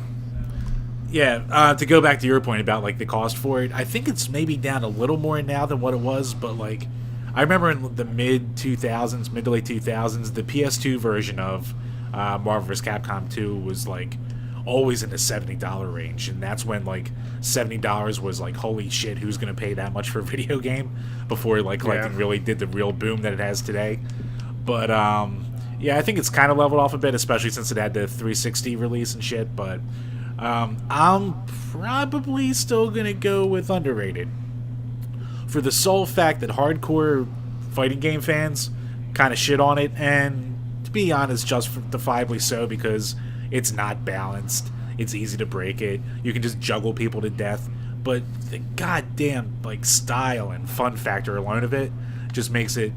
yeah, to go back to your point about like the cost for it, I think it's maybe down a little more now than what it was. But like, I remember in the mid to late 2000s, the PS2 version of Marvel vs. Capcom 2 was like always in the $70 range, and that's when like $70 was like, holy shit, who's gonna pay that much for a video game, before like collecting really did the real boom that it has today. But yeah, I think it's kind of leveled off a bit, especially since it had the 360 release and shit. But I'm probably still gonna go with Underrated, for the sole fact that hardcore fighting game fans kind of shit on it, and to be honest, justifiably so, because it's not balanced. It's easy to break it. You can just juggle people to death. But the goddamn like style and fun factor alone of it just makes it.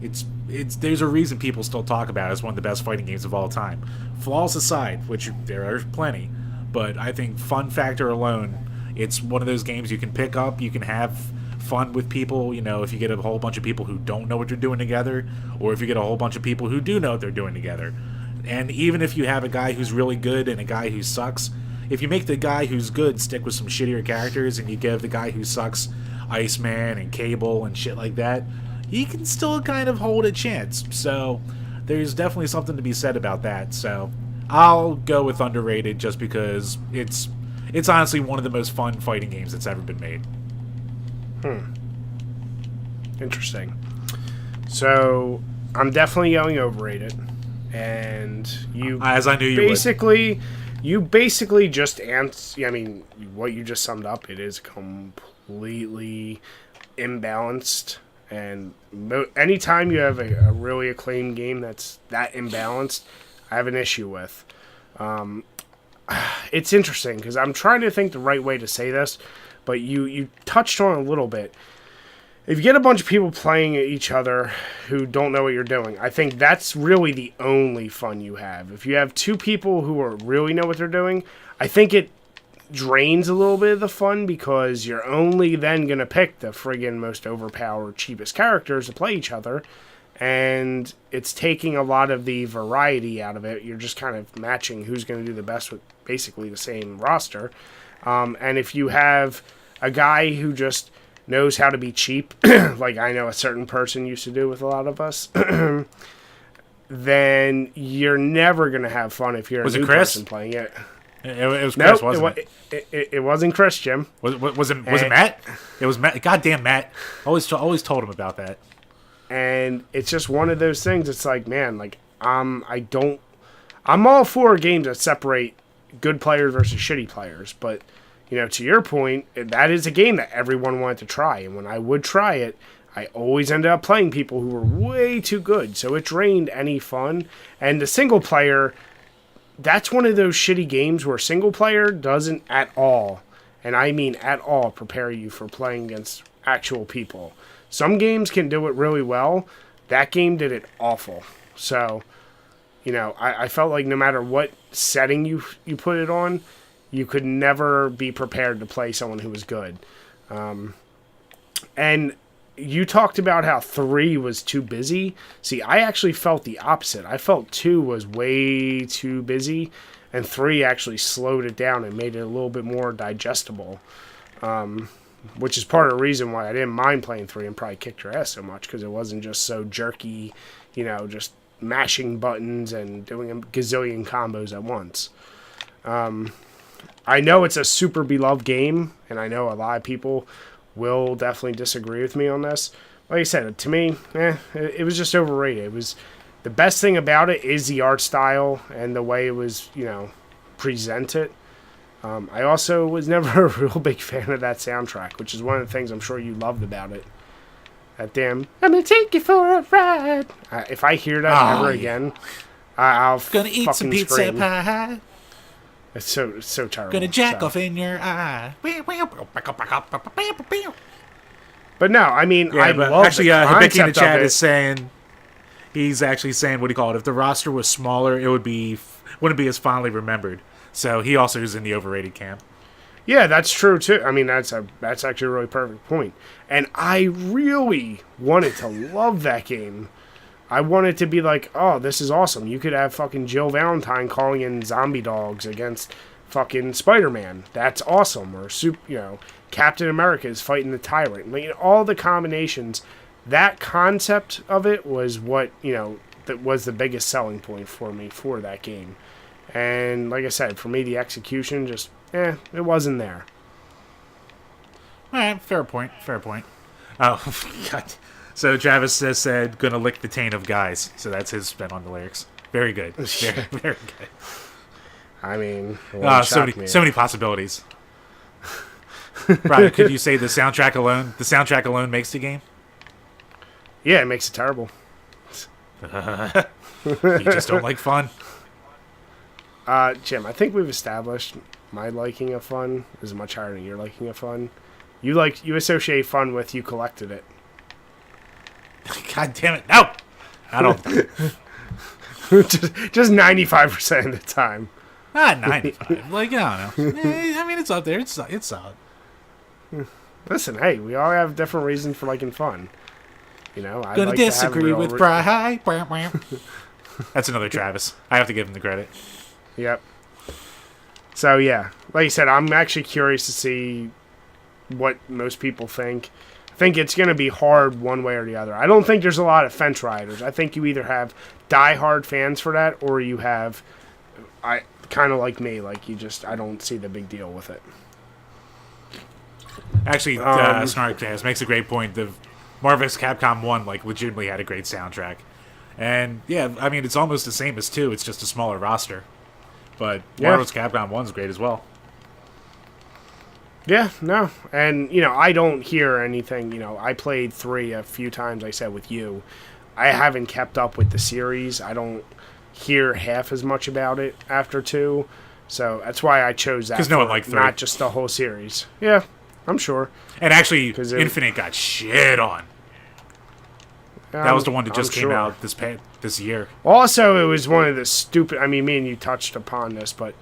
It's there's a reason people still talk about it as one of the best fighting games of all time. Flaws aside, which there are plenty, but I think fun factor alone, it's one of those games you can pick up. You can have fun with people. You know, if you get a whole bunch of people who don't know what they're doing together, or if you get a whole bunch of people who do know what they're doing together. And even if you have a guy who's really good and a guy who sucks, if you make the guy who's good stick with some shittier characters, and you give the guy who sucks Iceman and Cable and shit like that, he can still kind of hold a chance. So there's definitely something to be said about that. So I'll go with Underrated, just because it's honestly one of the most fun fighting games that's ever been made. Interesting. So I'm definitely going Overrated. And you, as I knew you basically, you basically just answer. I mean, what you just summed up. It is completely imbalanced, and anytime you have a really acclaimed game that's that imbalanced, I have an issue with. It's interesting because I'm trying to think the right way to say this, but you touched on it a little bit. If you get a bunch of people playing at each other who don't know what you're doing, I think that's really the only fun you have. If you have two people who really know what they're doing, I think it drains a little bit of the fun, because you're only then going to pick the friggin' most overpowered, cheapest characters to play each other, and it's taking a lot of the variety out of it. You're just kind of matching who's going to do the best with basically the same roster. And if you have a guy who just knows how to be cheap, like I know a certain person used to do with a lot of us, then you're never going to have fun if you're a new person playing it. It was Chris, wasn't it? It wasn't Chris, Jim. Was it Matt? It was Matt. Goddamn Matt. Always told him about that. And it's just one of those things. It's like, man, like I'm all for games that separate good players versus shitty players, but you know, to your point, that is a game that everyone wanted to try. And when I would try it, I always ended up playing people who were way too good. So it drained any fun. And the single player, that's one of those shitty games where single player doesn't at all, and I mean at all, prepare you for playing against actual people. Some games can do it really well. That game did it awful. So, you know, I felt like no matter what setting you put it on, you could never be prepared to play someone who was good. And you talked about how 3 was too busy. See, I actually felt the opposite. I felt 2 was way too busy, and 3 actually slowed it down and made it a little bit more digestible, which is part of the reason why I didn't mind playing 3 and probably kicked your ass so much, because it wasn't just so jerky, you know, just mashing buttons and doing a gazillion combos at once. I know it's a super beloved game, and I know a lot of people will definitely disagree with me on this. Like I said, to me, it was just overrated. It was the best thing about it is the art style and the way it was, you know, presented. I also was never a real big fan of that soundtrack, which is one of the things I'm sure you loved about it. That damn, I'm gonna take you for a ride. If I hear that ever again, I'll gonna eat some pizza scream. pie. It's so terrible. Gonna jack off in your eye. But no, I mean, yeah, I love actually, the Hibiki in the concept chat of it. is saying, he's actually saying, what do you call it? If the roster was smaller, wouldn't be as fondly remembered. So he also is in the overrated camp. Yeah, that's true too. I mean, that's actually a really perfect point. And I really wanted to love that game. I wanted to be like, oh, this is awesome. You could have fucking Jill Valentine calling in zombie dogs against fucking Spider-Man. That's awesome. Or Captain America is fighting the Tyrant. Like, all the combinations. That concept of it was what, that was the biggest selling point for me for that game. And like I said, for me, the execution just, it wasn't there. All right, fair point. Oh, God. So Travis said, gonna lick the taint of guys. So that's his spin on the lyrics. Very good. Very, very good. I mean, so many possibilities. Brian, could you say the soundtrack alone makes the game? Yeah, it makes it terrible. You just don't like fun? Jim, I think we've established my liking of fun is much higher than your liking of fun. You associate fun with you collected it. God damn it! No, I don't. just 95% of the time. Not 95. Like, I don't know. I mean, it's up there. It's solid. Listen, hey, we all have different reasons for liking fun. I gonna like disagree with Brian. That's another Travis. I have to give him the credit. Yep. So yeah, like you said, I'm actually curious to see what most people think. I think it's going to be hard one way or the other. I don't think there's a lot of fence riders. I think you either have diehard fans for that, or you have, kind of like me, like I don't see the big deal with it. Actually, Snarkcast makes a great point. The Marvel vs. Capcom 1 legitimately had a great soundtrack. And yeah, I mean, it's almost the same as 2. It's just a smaller roster. But Marvel vs. Capcom 1's great as well. Yeah, no. And, I don't hear anything. I played 3 a few times, like I said, with you. I haven't kept up with the series. I don't hear half as much about it after 2. So that's why I chose that. Because no one liked 3. Not just the whole series. Yeah, I'm sure. And actually, Infinite got shit on. That was the one that just came out this year. Also, it was one of the stupid... I mean, me and you touched upon this, but...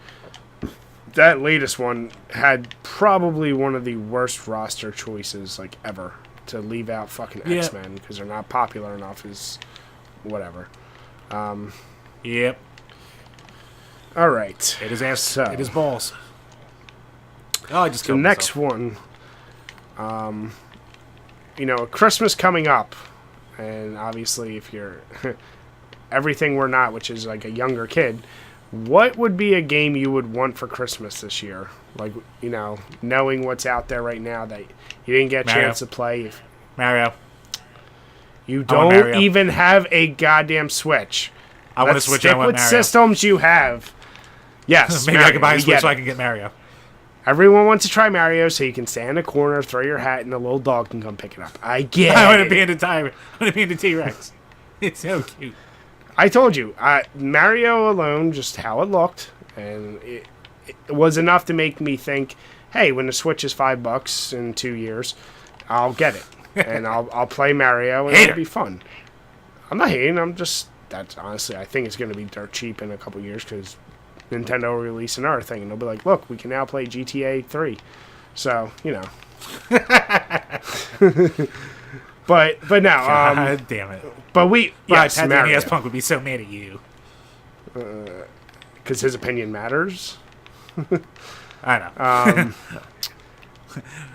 that latest one had probably one of the worst roster choices ever to leave out fucking X-Men because they're not popular enough is whatever. Yep. All right. It is ass. So, it is balls. Oh, I just killed myself. The next one, Christmas coming up, and obviously if you're everything we're not, which is like a younger kid. What would be a game you would want for Christmas this year? Knowing what's out there right now that you didn't get a chance to play. Mario. You don't even have a goddamn Switch. I want to Switch. Stick with Mario. Systems you have. Yes. Maybe Mario. I can buy a Switch so I can get Mario. Everyone wants to try Mario, so you can stand in a corner, throw your hat, and the little dog can come pick it up. I get it. I want to be in the T-Rex. It's so cute. I told you, Mario alone, just how it looked, and it was enough to make me think, hey, when the Switch is $5 in 2 years, I'll get it, and I'll play Mario, and it'll be fun. I'm not hating. That's honestly, I think it's going to be dirt cheap in a couple years because Nintendo will release another thing, and they'll be like, look, we can now play GTA 3. So, But no, God damn it. But yes, Mario. NES Punk would be so mad at you. Because his opinion matters. I know.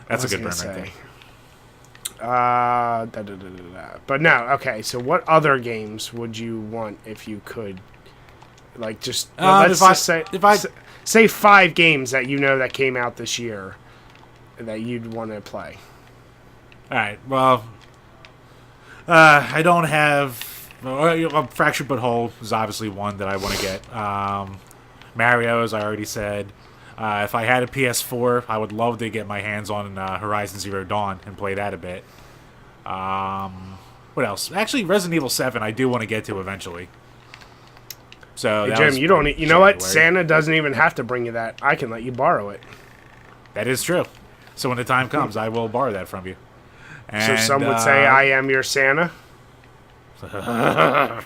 That's a good burn right there. But no, okay. So what other games would you want if you could? Say 5 games that that came out this year that you'd want to play. All right. Well. I don't have... Fractured But Whole is obviously one that I want to get. Mario, as I already said. If I had a PS4, I would love to get my hands on Horizon Zero Dawn and play that a bit. What else? Actually, Resident Evil 7 I do want to get to eventually. So hey, Jim, you don't... You know what? Santa doesn't even have to bring you that. I can let you borrow it. That is true. So when the time comes, I will borrow that from you. And, so some would say I am your Santa. I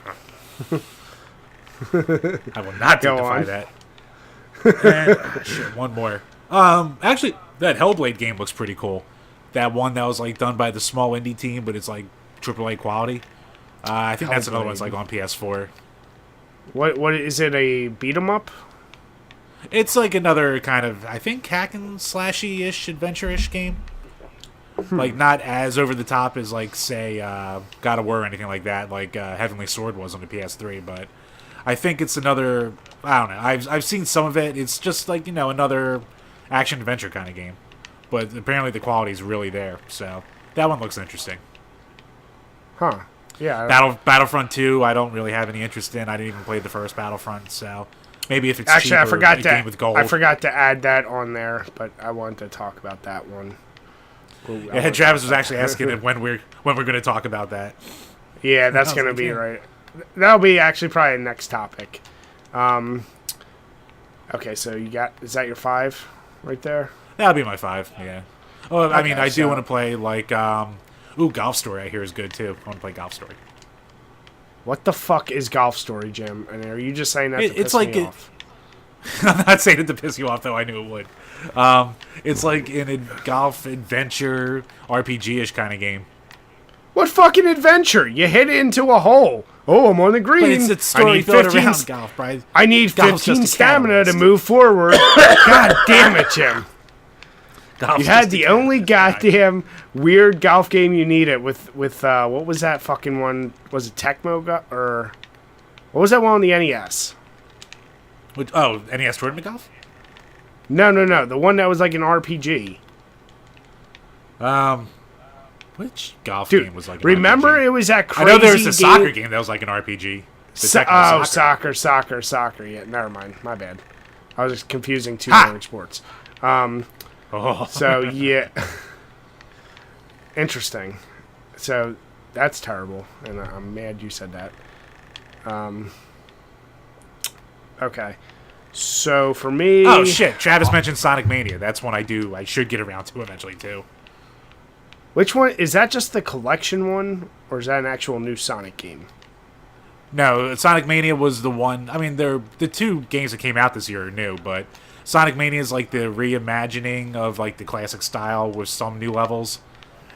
will not defy that. And, shit, one more. Actually, that Hellblade game looks pretty cool. That one that was like done by the small indie team, but it's like AAA quality. I think that's another one that's like on PS4. What is it? A beat 'em up? It's like another kind of, I think, hack and slashy-ish, adventure-ish game. Like, not as over the top as, like, say, God of War or anything like that, like Heavenly Sword was on the PS3, but I think it's another, I don't know, I've seen some of it. It's just, like, another action-adventure kind of game. But apparently the quality is really there, so that one looks interesting. Huh. Yeah. Battlefront 2, I don't really have any interest in. I didn't even play the first Battlefront, so maybe if it's actually, cheaper, I forgot a to game with gold. I forgot to add that on there, but I wanted to talk about that one. Yeah, Travis was actually asking when we're going to talk about that. Yeah, that's going to be right. That'll be actually probably the next topic. Okay, so is that your 5 right there? That'll be my 5. Yeah. Oh, I mean, I do so want to play like Golf Story. I hear is good too. I want to play Golf Story. What the fuck is Golf Story, Jim? And are you just saying that to piss me off? I'm not saying it to piss you off, though. I knew it would. It's like a golf adventure RPG-ish kind of game. What fucking adventure? You hit into a hole. Oh, I'm on the green. But it's story built around golf, Brian. I need 15 stamina to move forward. God damn it, Jim. You had the only goddamn weird golf game you needed with what was that fucking one? Was it Tecmo or what was that one on the NES? NES Tournament Golf? No. The one that was like an RPG. Which golf game was like an remember RPG? It was that crazy I know there was a soccer game that was like an RPG. Soccer. Yeah, never mind. My bad. I was just confusing two different sports. So, yeah. Interesting. So, that's terrible. And I'm mad you said that. Okay. So, for me... Oh, shit. Travis mentioned Sonic Mania. That's one I should get around to eventually, too. Which one? Is that just the collection one? Or is that an actual new Sonic game? No, Sonic Mania was the one... I mean, the two games that came out this year are new, but Sonic Mania is like the reimagining of like the classic style with some new levels.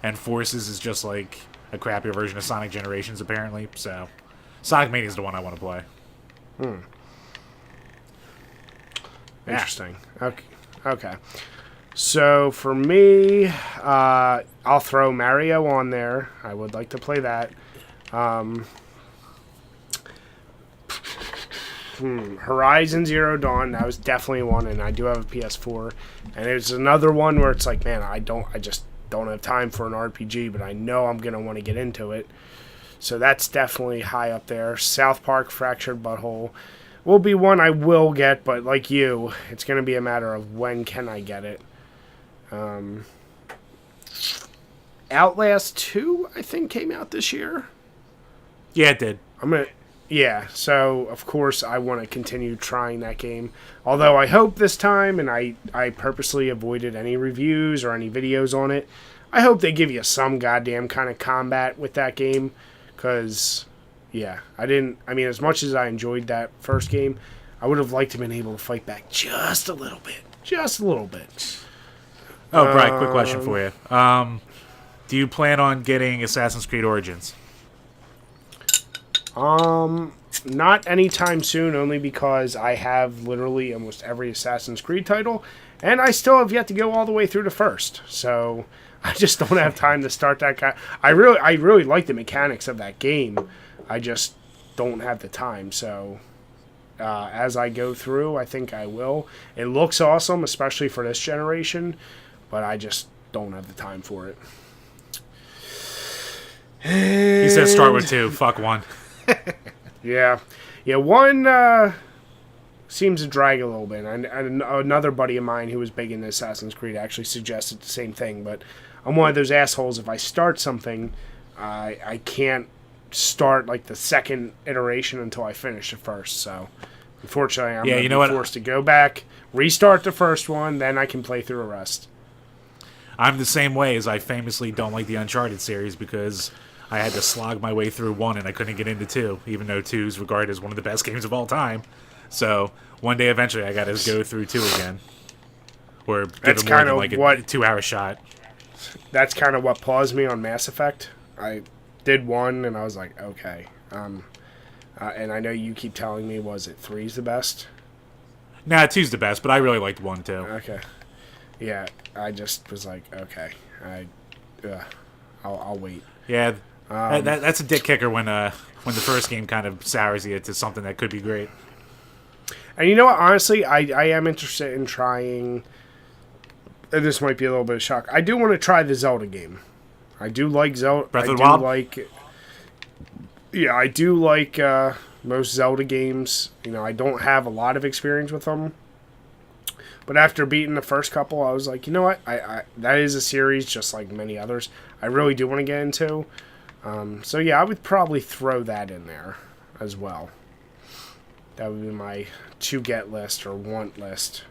And Forces is just like a crappier version of Sonic Generations, apparently. So, Sonic Mania is the one I want to play. Interesting. Okay. So, for me, I'll throw Mario on there. I would like to play that. Horizon Zero Dawn, that was definitely one, and I do have a PS4. And there's another one where it's like, man, I just don't have time for an RPG, but I know I'm going to want to get into it. So that's definitely high up there. South Park Fractured Butthole will be one I will get, but like you, it's going to be a matter of when can I get it. Outlast 2, I think, came out this year. Yeah, it did. Yeah, so of course I want to continue trying that game. Although I hope this time, and I purposely avoided any reviews or any videos on it, I hope they give you some goddamn kind of combat with that game. Because, yeah, as much as I enjoyed that first game, I would have liked to have been able to fight back just a little bit. Just a little bit. Oh, Brian, quick question for you. Do you plan on getting Assassin's Creed Origins? Not anytime soon, only because I have literally almost every Assassin's Creed title, and I still have yet to go all the way through the first, so I just don't have time to start that guy. I really like the mechanics of that game. I just don't have the time, so as I go through, I think I will. It looks awesome, especially for this generation, but I just don't have the time for it. He says start with 2. Fuck 1. Yeah, one seems to drag a little bit. And another buddy of mine who was big into Assassin's Creed actually suggested the same thing. But I'm one of those assholes. If I start something, I can't start like the second iteration until I finish the first. So unfortunately, I'm going to be forced to go back, restart the first one, then I can play through the rest. I'm the same way, as I famously don't like the Uncharted series because I had to slog my way through 1 and I couldn't get into 2, even though 2 is regarded as one of the best games of all time. So one day eventually I got to go through 2 again. or give That's it more kind than of like a what 2-hour shot. That's kind of what paused me on Mass Effect. I did 1, and I was like, okay. And I know you keep telling me, was it 3's the best? Nah, 2's the best, but I really liked 1 too. Okay. Yeah, I just was like, okay, I'll wait. Yeah, that's a dick kicker when the first game kind of sours you to something that could be great. And you know what? Honestly, I am interested in trying. And this might be a little bit of shock. I do want to try the Zelda game. I do like Zelda. Breath of the Wild? I do like most Zelda games. You know, I don't have a lot of experience with them. But after beating the first couple, I was like, you know what? I that is a series just like many others I really do want to get into. So yeah, I would probably throw that in there as well. That would be my to-get list or want list.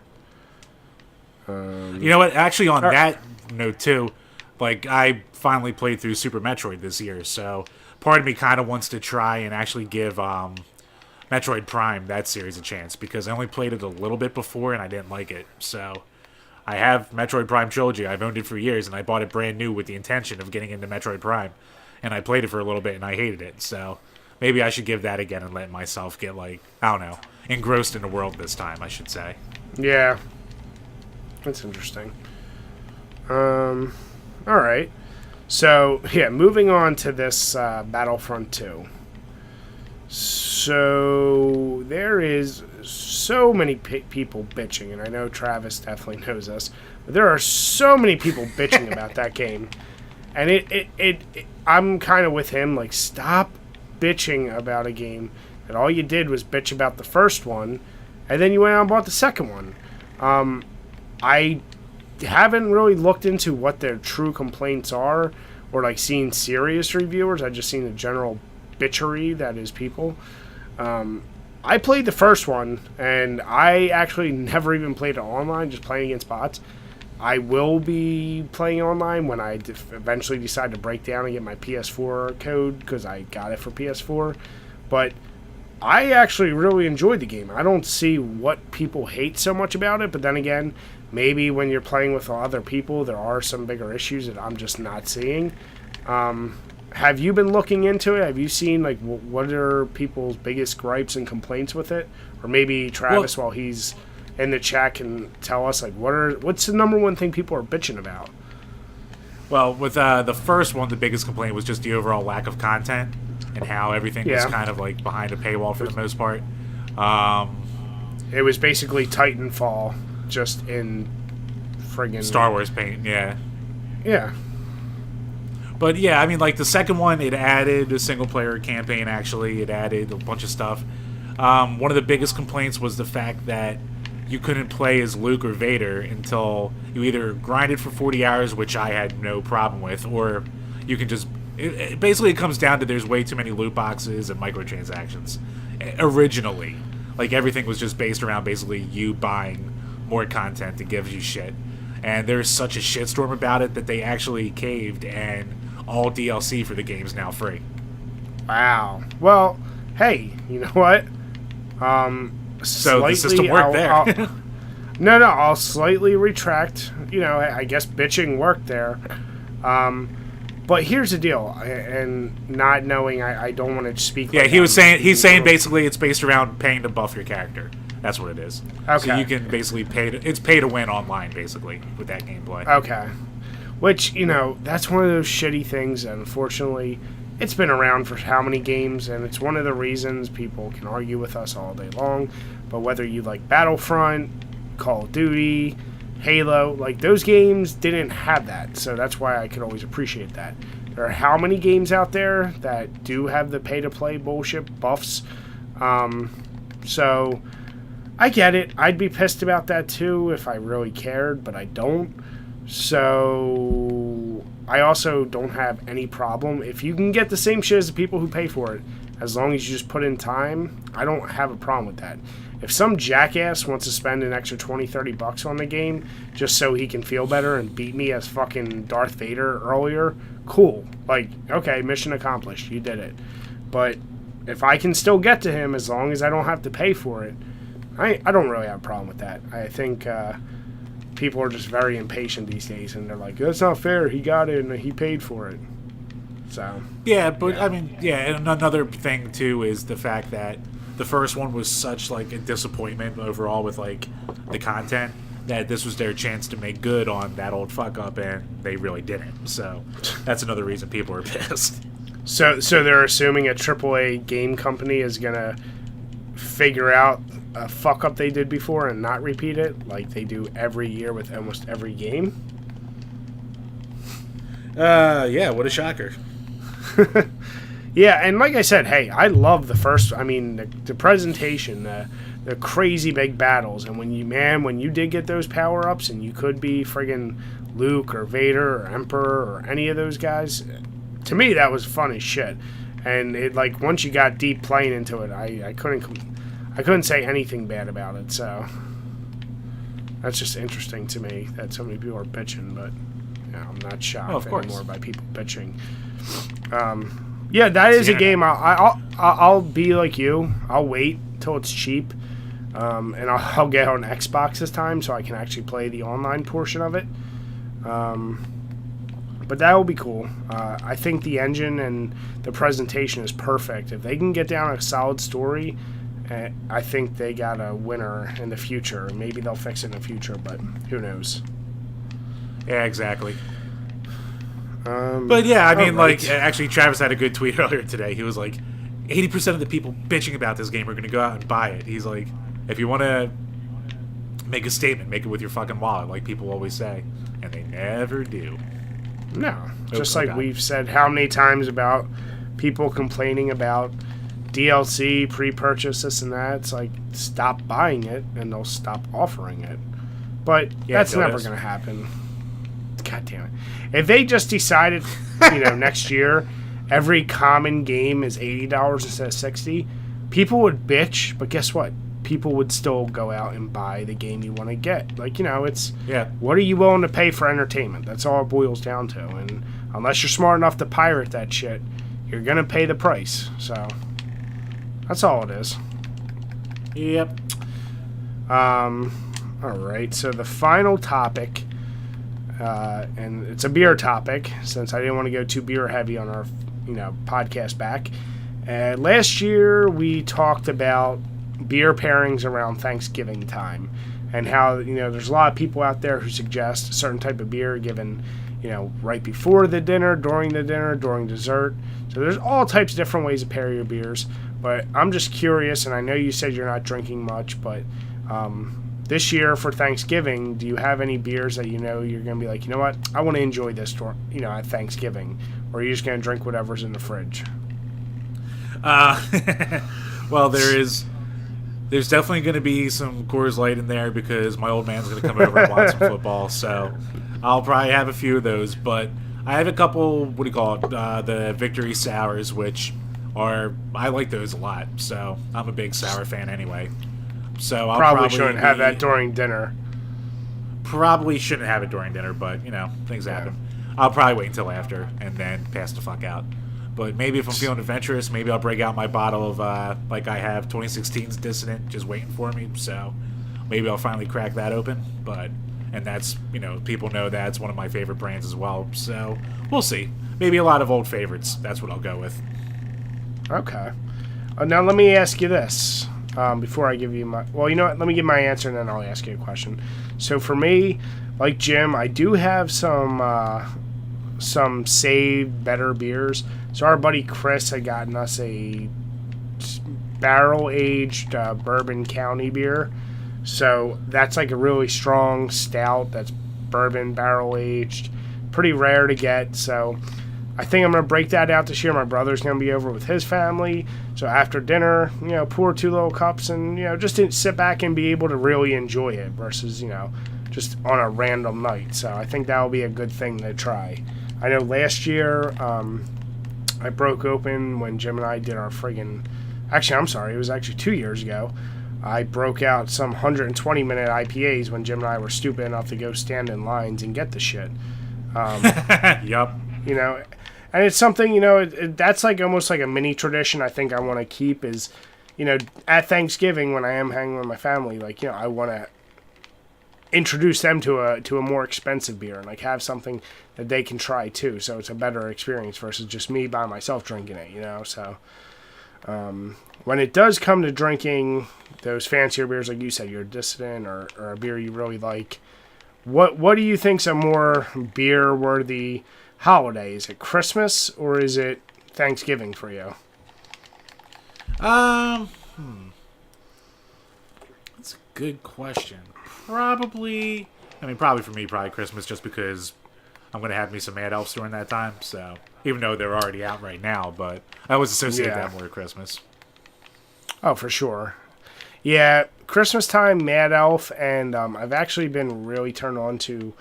You know what? Actually, on that note too, like I finally played through Super Metroid this year, so part of me kind of wants to try and actually give Metroid Prime, that series, a chance, because I only played it a little bit before and I didn't like it. So I have Metroid Prime Trilogy. I've owned it for years, and I bought it brand new with the intention of getting into Metroid Prime. And I played it for a little bit and I hated it. So maybe I should give that again and let myself get, like, I don't know, engrossed in the world this time, I should say. Yeah. That's interesting. Alright. So, yeah, moving on to this Battlefront 2. So, there is so many people bitching, and I know Travis definitely knows this, but there are so many people bitching about that game. And I'm kind of with him, like, stop bitching about a game that all you did was bitch about the first one, and then you went out and bought the second one. I haven't really looked into what their true complaints are, or like seen serious reviewers. I've just seen the general bitchery that is people. I played the first one, and I actually never even played it online, just playing against bots. I will be playing online when I eventually decide to break down and get my PS4 code, because I got it for PS4. But I actually really enjoyed the game. I don't see what people hate so much about it, but then again, maybe when you're playing with other people, there are some bigger issues that I'm just not seeing. Have you been looking into it? Have you seen, like, what are people's biggest gripes and complaints with it? Or maybe Travis, while he's in the chat, can tell us, like, what's the number one thing people are bitching about? Well, with the first one, the biggest complaint was just the overall lack of content and how everything was kind of, like, behind a paywall for the most part. It was basically Titanfall, just in friggin' Star Wars paint, yeah. Yeah. But yeah, I mean, like the second one, it added a single-player campaign, actually. It added a bunch of stuff. One of the biggest complaints was the fact that you couldn't play as Luke or Vader until you either grinded for 40 hours, which I had no problem with, or you can just... Basically, it comes down to there's way too many loot boxes and microtransactions. Originally. Like, everything was just based around basically you buying more content that gives you shit. And there's such a shitstorm about it that they actually caved, and all DLC for the game is now free. Wow. Well, hey, you know what? So the system worked there. No, I'll slightly retract. You know, I guess bitching worked there. But here's the deal, and not knowing, I don't want to speak. Yeah, he's saying basically it's based around paying to buff your character. That's what it is. Okay. So you can basically it's pay to win online, basically, with that gameplay. Okay. Which, you know, that's one of those shitty things, and unfortunately, it's been around for how many games, and it's one of the reasons people can argue with us all day long. But whether you like Battlefront, Call of Duty, Halo, like, those games didn't have that, so that's why I could always appreciate that. There are how many games out there that do have the pay-to-play bullshit buffs? So I get it. I'd be pissed about that too if I really cared, but I don't. So I also don't have any problem. If you can get the same shit as the people who pay for it, as long as you just put in time, I don't have a problem with that. If some jackass wants to spend an extra $20-$30 on the game just so he can feel better and beat me as fucking Darth Vader earlier, cool. Like, okay, mission accomplished. You did it. But if I can still get to him as long as I don't have to pay for it, I don't really have a problem with that. I think people are just very impatient these days, and they're like, "That's not fair. He got it and he paid for it." So yeah, but I mean, yeah, and another thing too is the fact that the first one was such like a disappointment overall with like the content that this was their chance to make good on that old fuck up, and they really didn't. So that's another reason people are pissed. So they're assuming a AAA game company is gonna figure out a fuck up they did before and not repeat it like they do every year with almost every game. Yeah, what a shocker. Yeah, and like I said, hey, I love the first. I mean, the presentation, the crazy big battles, and when you did get those power ups, and you could be friggin' Luke or Vader or Emperor or any of those guys. To me, that was fun as shit. And it like once you got deep playing into it, I couldn't say anything bad about it. So that's just interesting to me that so many people are bitching, but I'm not shocked anymore by people bitching. Yeah, that is a game. I'll be like you. I'll wait till it's cheap, and I'll get on Xbox this time so I can actually play the online portion of it. But that will be cool. I think the engine and the presentation is perfect. If they can get down a solid story, I think they got a winner in the future. Maybe they'll fix it in the future, but who knows? Yeah, exactly. But yeah, I mean, right. actually, Travis had a good tweet earlier today. He was like, 80% of the people bitching about this game are going to go out and buy it. He's like, if you want to make a statement, make it with your fucking wallet, like people always say. And they never do. No. Just like we've said how many times about people complaining about DLC, pre-purchase, this and that. It's like, stop buying it, and they'll stop offering it. But that's never going to happen. God damn it. If they just decided, next year, every common game is $80 instead of $60, people would bitch, but guess what? People would still go out and buy the game you want to get. Like, it's, what are you willing to pay for entertainment? That's all it boils down to. And unless you're smart enough to pirate that shit, you're going to pay the price. So, that's all it is. Yep. Alright, so the final topic, and it's a beer topic, since I didn't want to go too beer heavy on our, podcast back. Last year, we talked about beer pairings around Thanksgiving time, and how, there's a lot of people out there who suggest a certain type of beer given, right before the dinner, during dessert. So there's all types of different ways to pair your beers, but I'm just curious, and I know you said you're not drinking much, but this year for Thanksgiving, do you have any beers that you're going to be like, you know what, I want to enjoy this, at Thanksgiving, or are you just going to drink whatever's in the fridge? Well, there's definitely going to be some Coors Light in there because my old man's going to come over and watch some football, so I'll probably have a few of those. But I have a couple, the Victory Sours, which I like those a lot, so I'm a big sour fan anyway. So I'll probably shouldn't have that during dinner. Probably shouldn't have it during dinner, but, things happen. I'll probably wait until after and then pass the fuck out. But maybe if I'm feeling adventurous, maybe I'll break out my bottle of, like I have 2016's Dissonant just waiting for me. So maybe I'll finally crack that open. And that's, people know that's one of my favorite brands as well. So we'll see. Maybe a lot of old favorites. That's what I'll go with. Okay. Now let me ask you this. Before I give you my... Well, you know what? Let me give my answer and then I'll ask you a question. So for me, like Jim, I do have some saved better beers. So our buddy Chris had gotten us a barrel-aged Bourbon County beer. So that's like a really strong stout that's bourbon barrel-aged. Pretty rare to get, so I think I'm going to break that out this year. My brother's going to be over with his family. So after dinner, pour 2 little cups and, just to sit back and be able to really enjoy it versus, just on a random night. So I think that will be a good thing to try. I know last year... I broke open when Jim and I did our friggin'... Actually, I'm sorry. It was actually 2 years ago. I broke out some 120-minute IPAs when Jim and I were stupid enough to go stand in lines and get the shit. Yep. And it's something, that's like almost like a mini tradition I think I want to keep is, at Thanksgiving when I am hanging with my family, like, I want to introduce them to a more expensive beer and like have something that they can try too. So it's a better experience versus just me by myself drinking it, you know. So when it does come to drinking those fancier beers, like you said, your Dissident or a beer you really like, what do you think's a more beer worthy holiday? Is it Christmas or is it Thanksgiving for you? That's a good question. Probably for me, probably Christmas, just because I'm going to have me some Mad Elves during that time. So, even though they're already out right now, but I always associate that more with Christmas. Oh, for sure. Yeah, Christmas time, Mad Elf, and I've actually been really turned on to,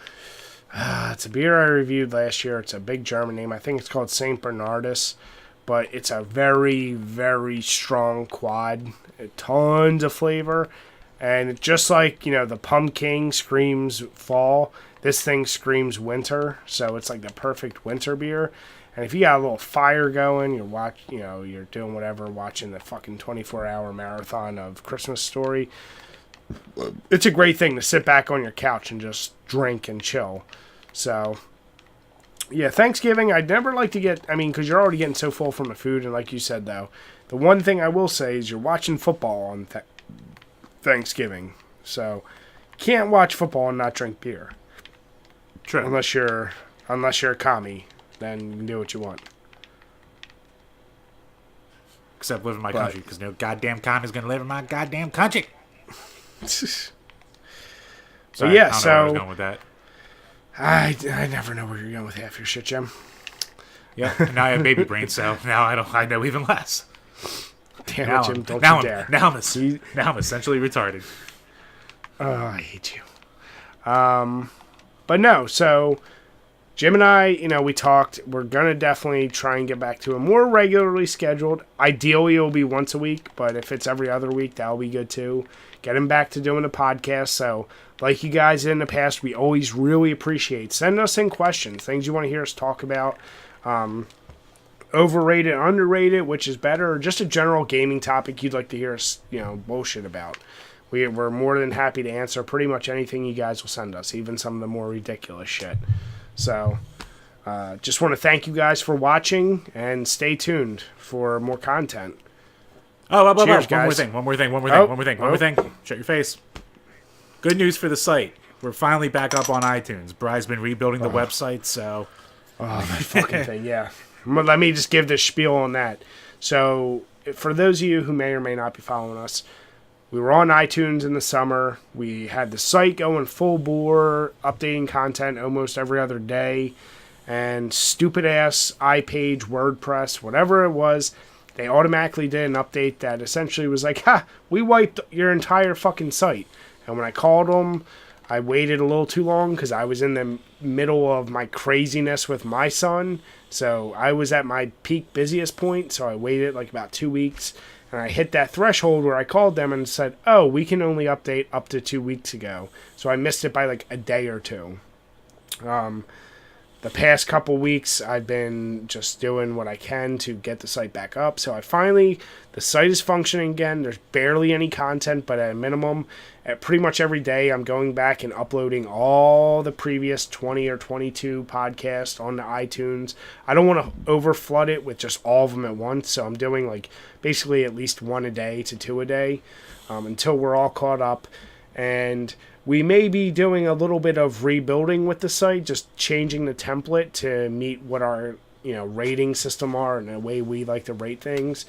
it's a beer I reviewed last year. It's a big German name. I think it's called St. Bernardus, but it's a very, very strong quad. Tons of flavor. And just like, you know, the Pumpkin screams fall, this thing screams winter. So it's like the perfect winter beer. And if you got a little fire going, you're doing whatever, watching the fucking 24-hour marathon of Christmas Story, it's a great thing to sit back on your couch and just drink and chill. So, yeah, Thanksgiving, I'd never like to get, because you're already getting so full from the food. And like you said, though, the one thing I will say is you're watching football on Thanksgiving. So, can't watch football and not drink beer. True. Unless you're a commie. Then you can do what you want. Except live in my country, because no goddamn commie's going to live in my goddamn country. Sorry, I don't know where I was going with that. I never know where you're going with half your shit, Jim. Yeah, and now I have baby brain, so now I know even less. Damn it, Jim! Don't you dare. Now I'm essentially retarded. Oh, I hate you. But no, so Jim and I, we talked. We're going to definitely try and get back to a more regularly scheduled. Ideally, it'll be once a week, but if it's every other week, that'll be good too. Get him back to doing the podcast. So, like you guys in the past, we always really appreciate. Send us in questions, things you want to hear us talk about. Overrated, underrated, which is better, or just a general gaming topic you'd like to hear us, bullshit about. We're more than happy to answer pretty much anything you guys will send us, even some of the more ridiculous shit. So, just want to thank you guys for watching, and stay tuned for more content. Cheers, guys. One more thing. Shut your face. Good news for the site. We're finally back up on iTunes. Bry's been rebuilding the website, so... Oh, that fucking thing, yeah. Let me just give this spiel on that. So, for those of you who may or may not be following us, we were on iTunes in the summer. We had the site going full bore, updating content almost every other day. And stupid-ass iPage, WordPress, whatever it was, they automatically did an update that essentially was like, we wiped your entire fucking site. And when I called them, I waited a little too long because I was in the middle of my craziness with my son. So I was at my peak busiest point, so I waited like about 2 weeks. And I hit that threshold where I called them and said, we can only update up to 2 weeks ago. So I missed it by like a day or two. The past couple weeks, I've been just doing what I can to get the site back up. So the site is functioning again. There's barely any content, but at a minimum, pretty much every day, I'm going back and uploading all the previous 20 or 22 podcasts onto iTunes. I don't want to overflood it with just all of them at once. So I'm doing like basically at least 1 a day to 2 a day until we're all caught up. And we may be doing a little bit of rebuilding with the site, just changing the template to meet what our rating system are and the way we like to rate things.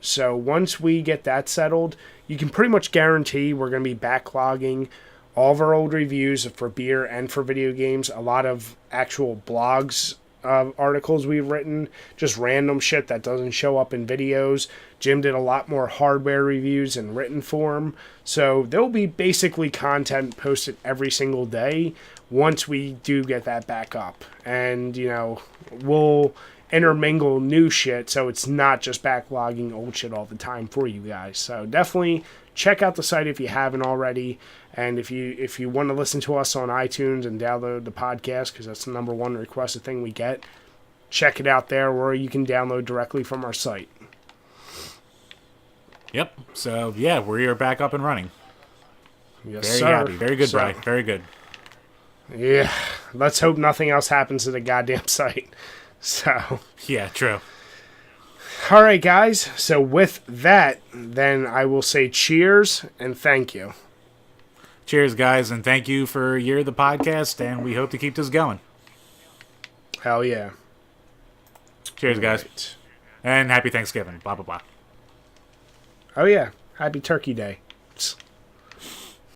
So once we get that settled, you can pretty much guarantee we're going to be backlogging all of our old reviews for beer and for video games. A lot of actual blogs, articles we've written, just random shit that doesn't show up in videos. Jim did a lot more hardware reviews in written form. So there'll be basically content posted every single day once we do get that back up. And, we'll intermingle new shit so it's not just backlogging old shit all the time for you guys. So definitely check out the site if you haven't already. And if you want to listen to us on iTunes and download the podcast, because that's the number one requested thing we get, check it out there, or you can download directly from our site. Yep. So, yeah, we're back up and running. Yes, Very sir. happy. Very good, So, Bri. Very good. Yeah. Let's hope nothing else happens to the goddamn site. So, Yeah, true. all right, guys. So with that, then I will say cheers and thank you. Cheers, guys, and thank you for a year of the podcast, and we hope to keep this going. Hell yeah. Cheers, guys. Right. And happy Thanksgiving. Blah, blah, blah. Oh yeah. Happy Turkey Day.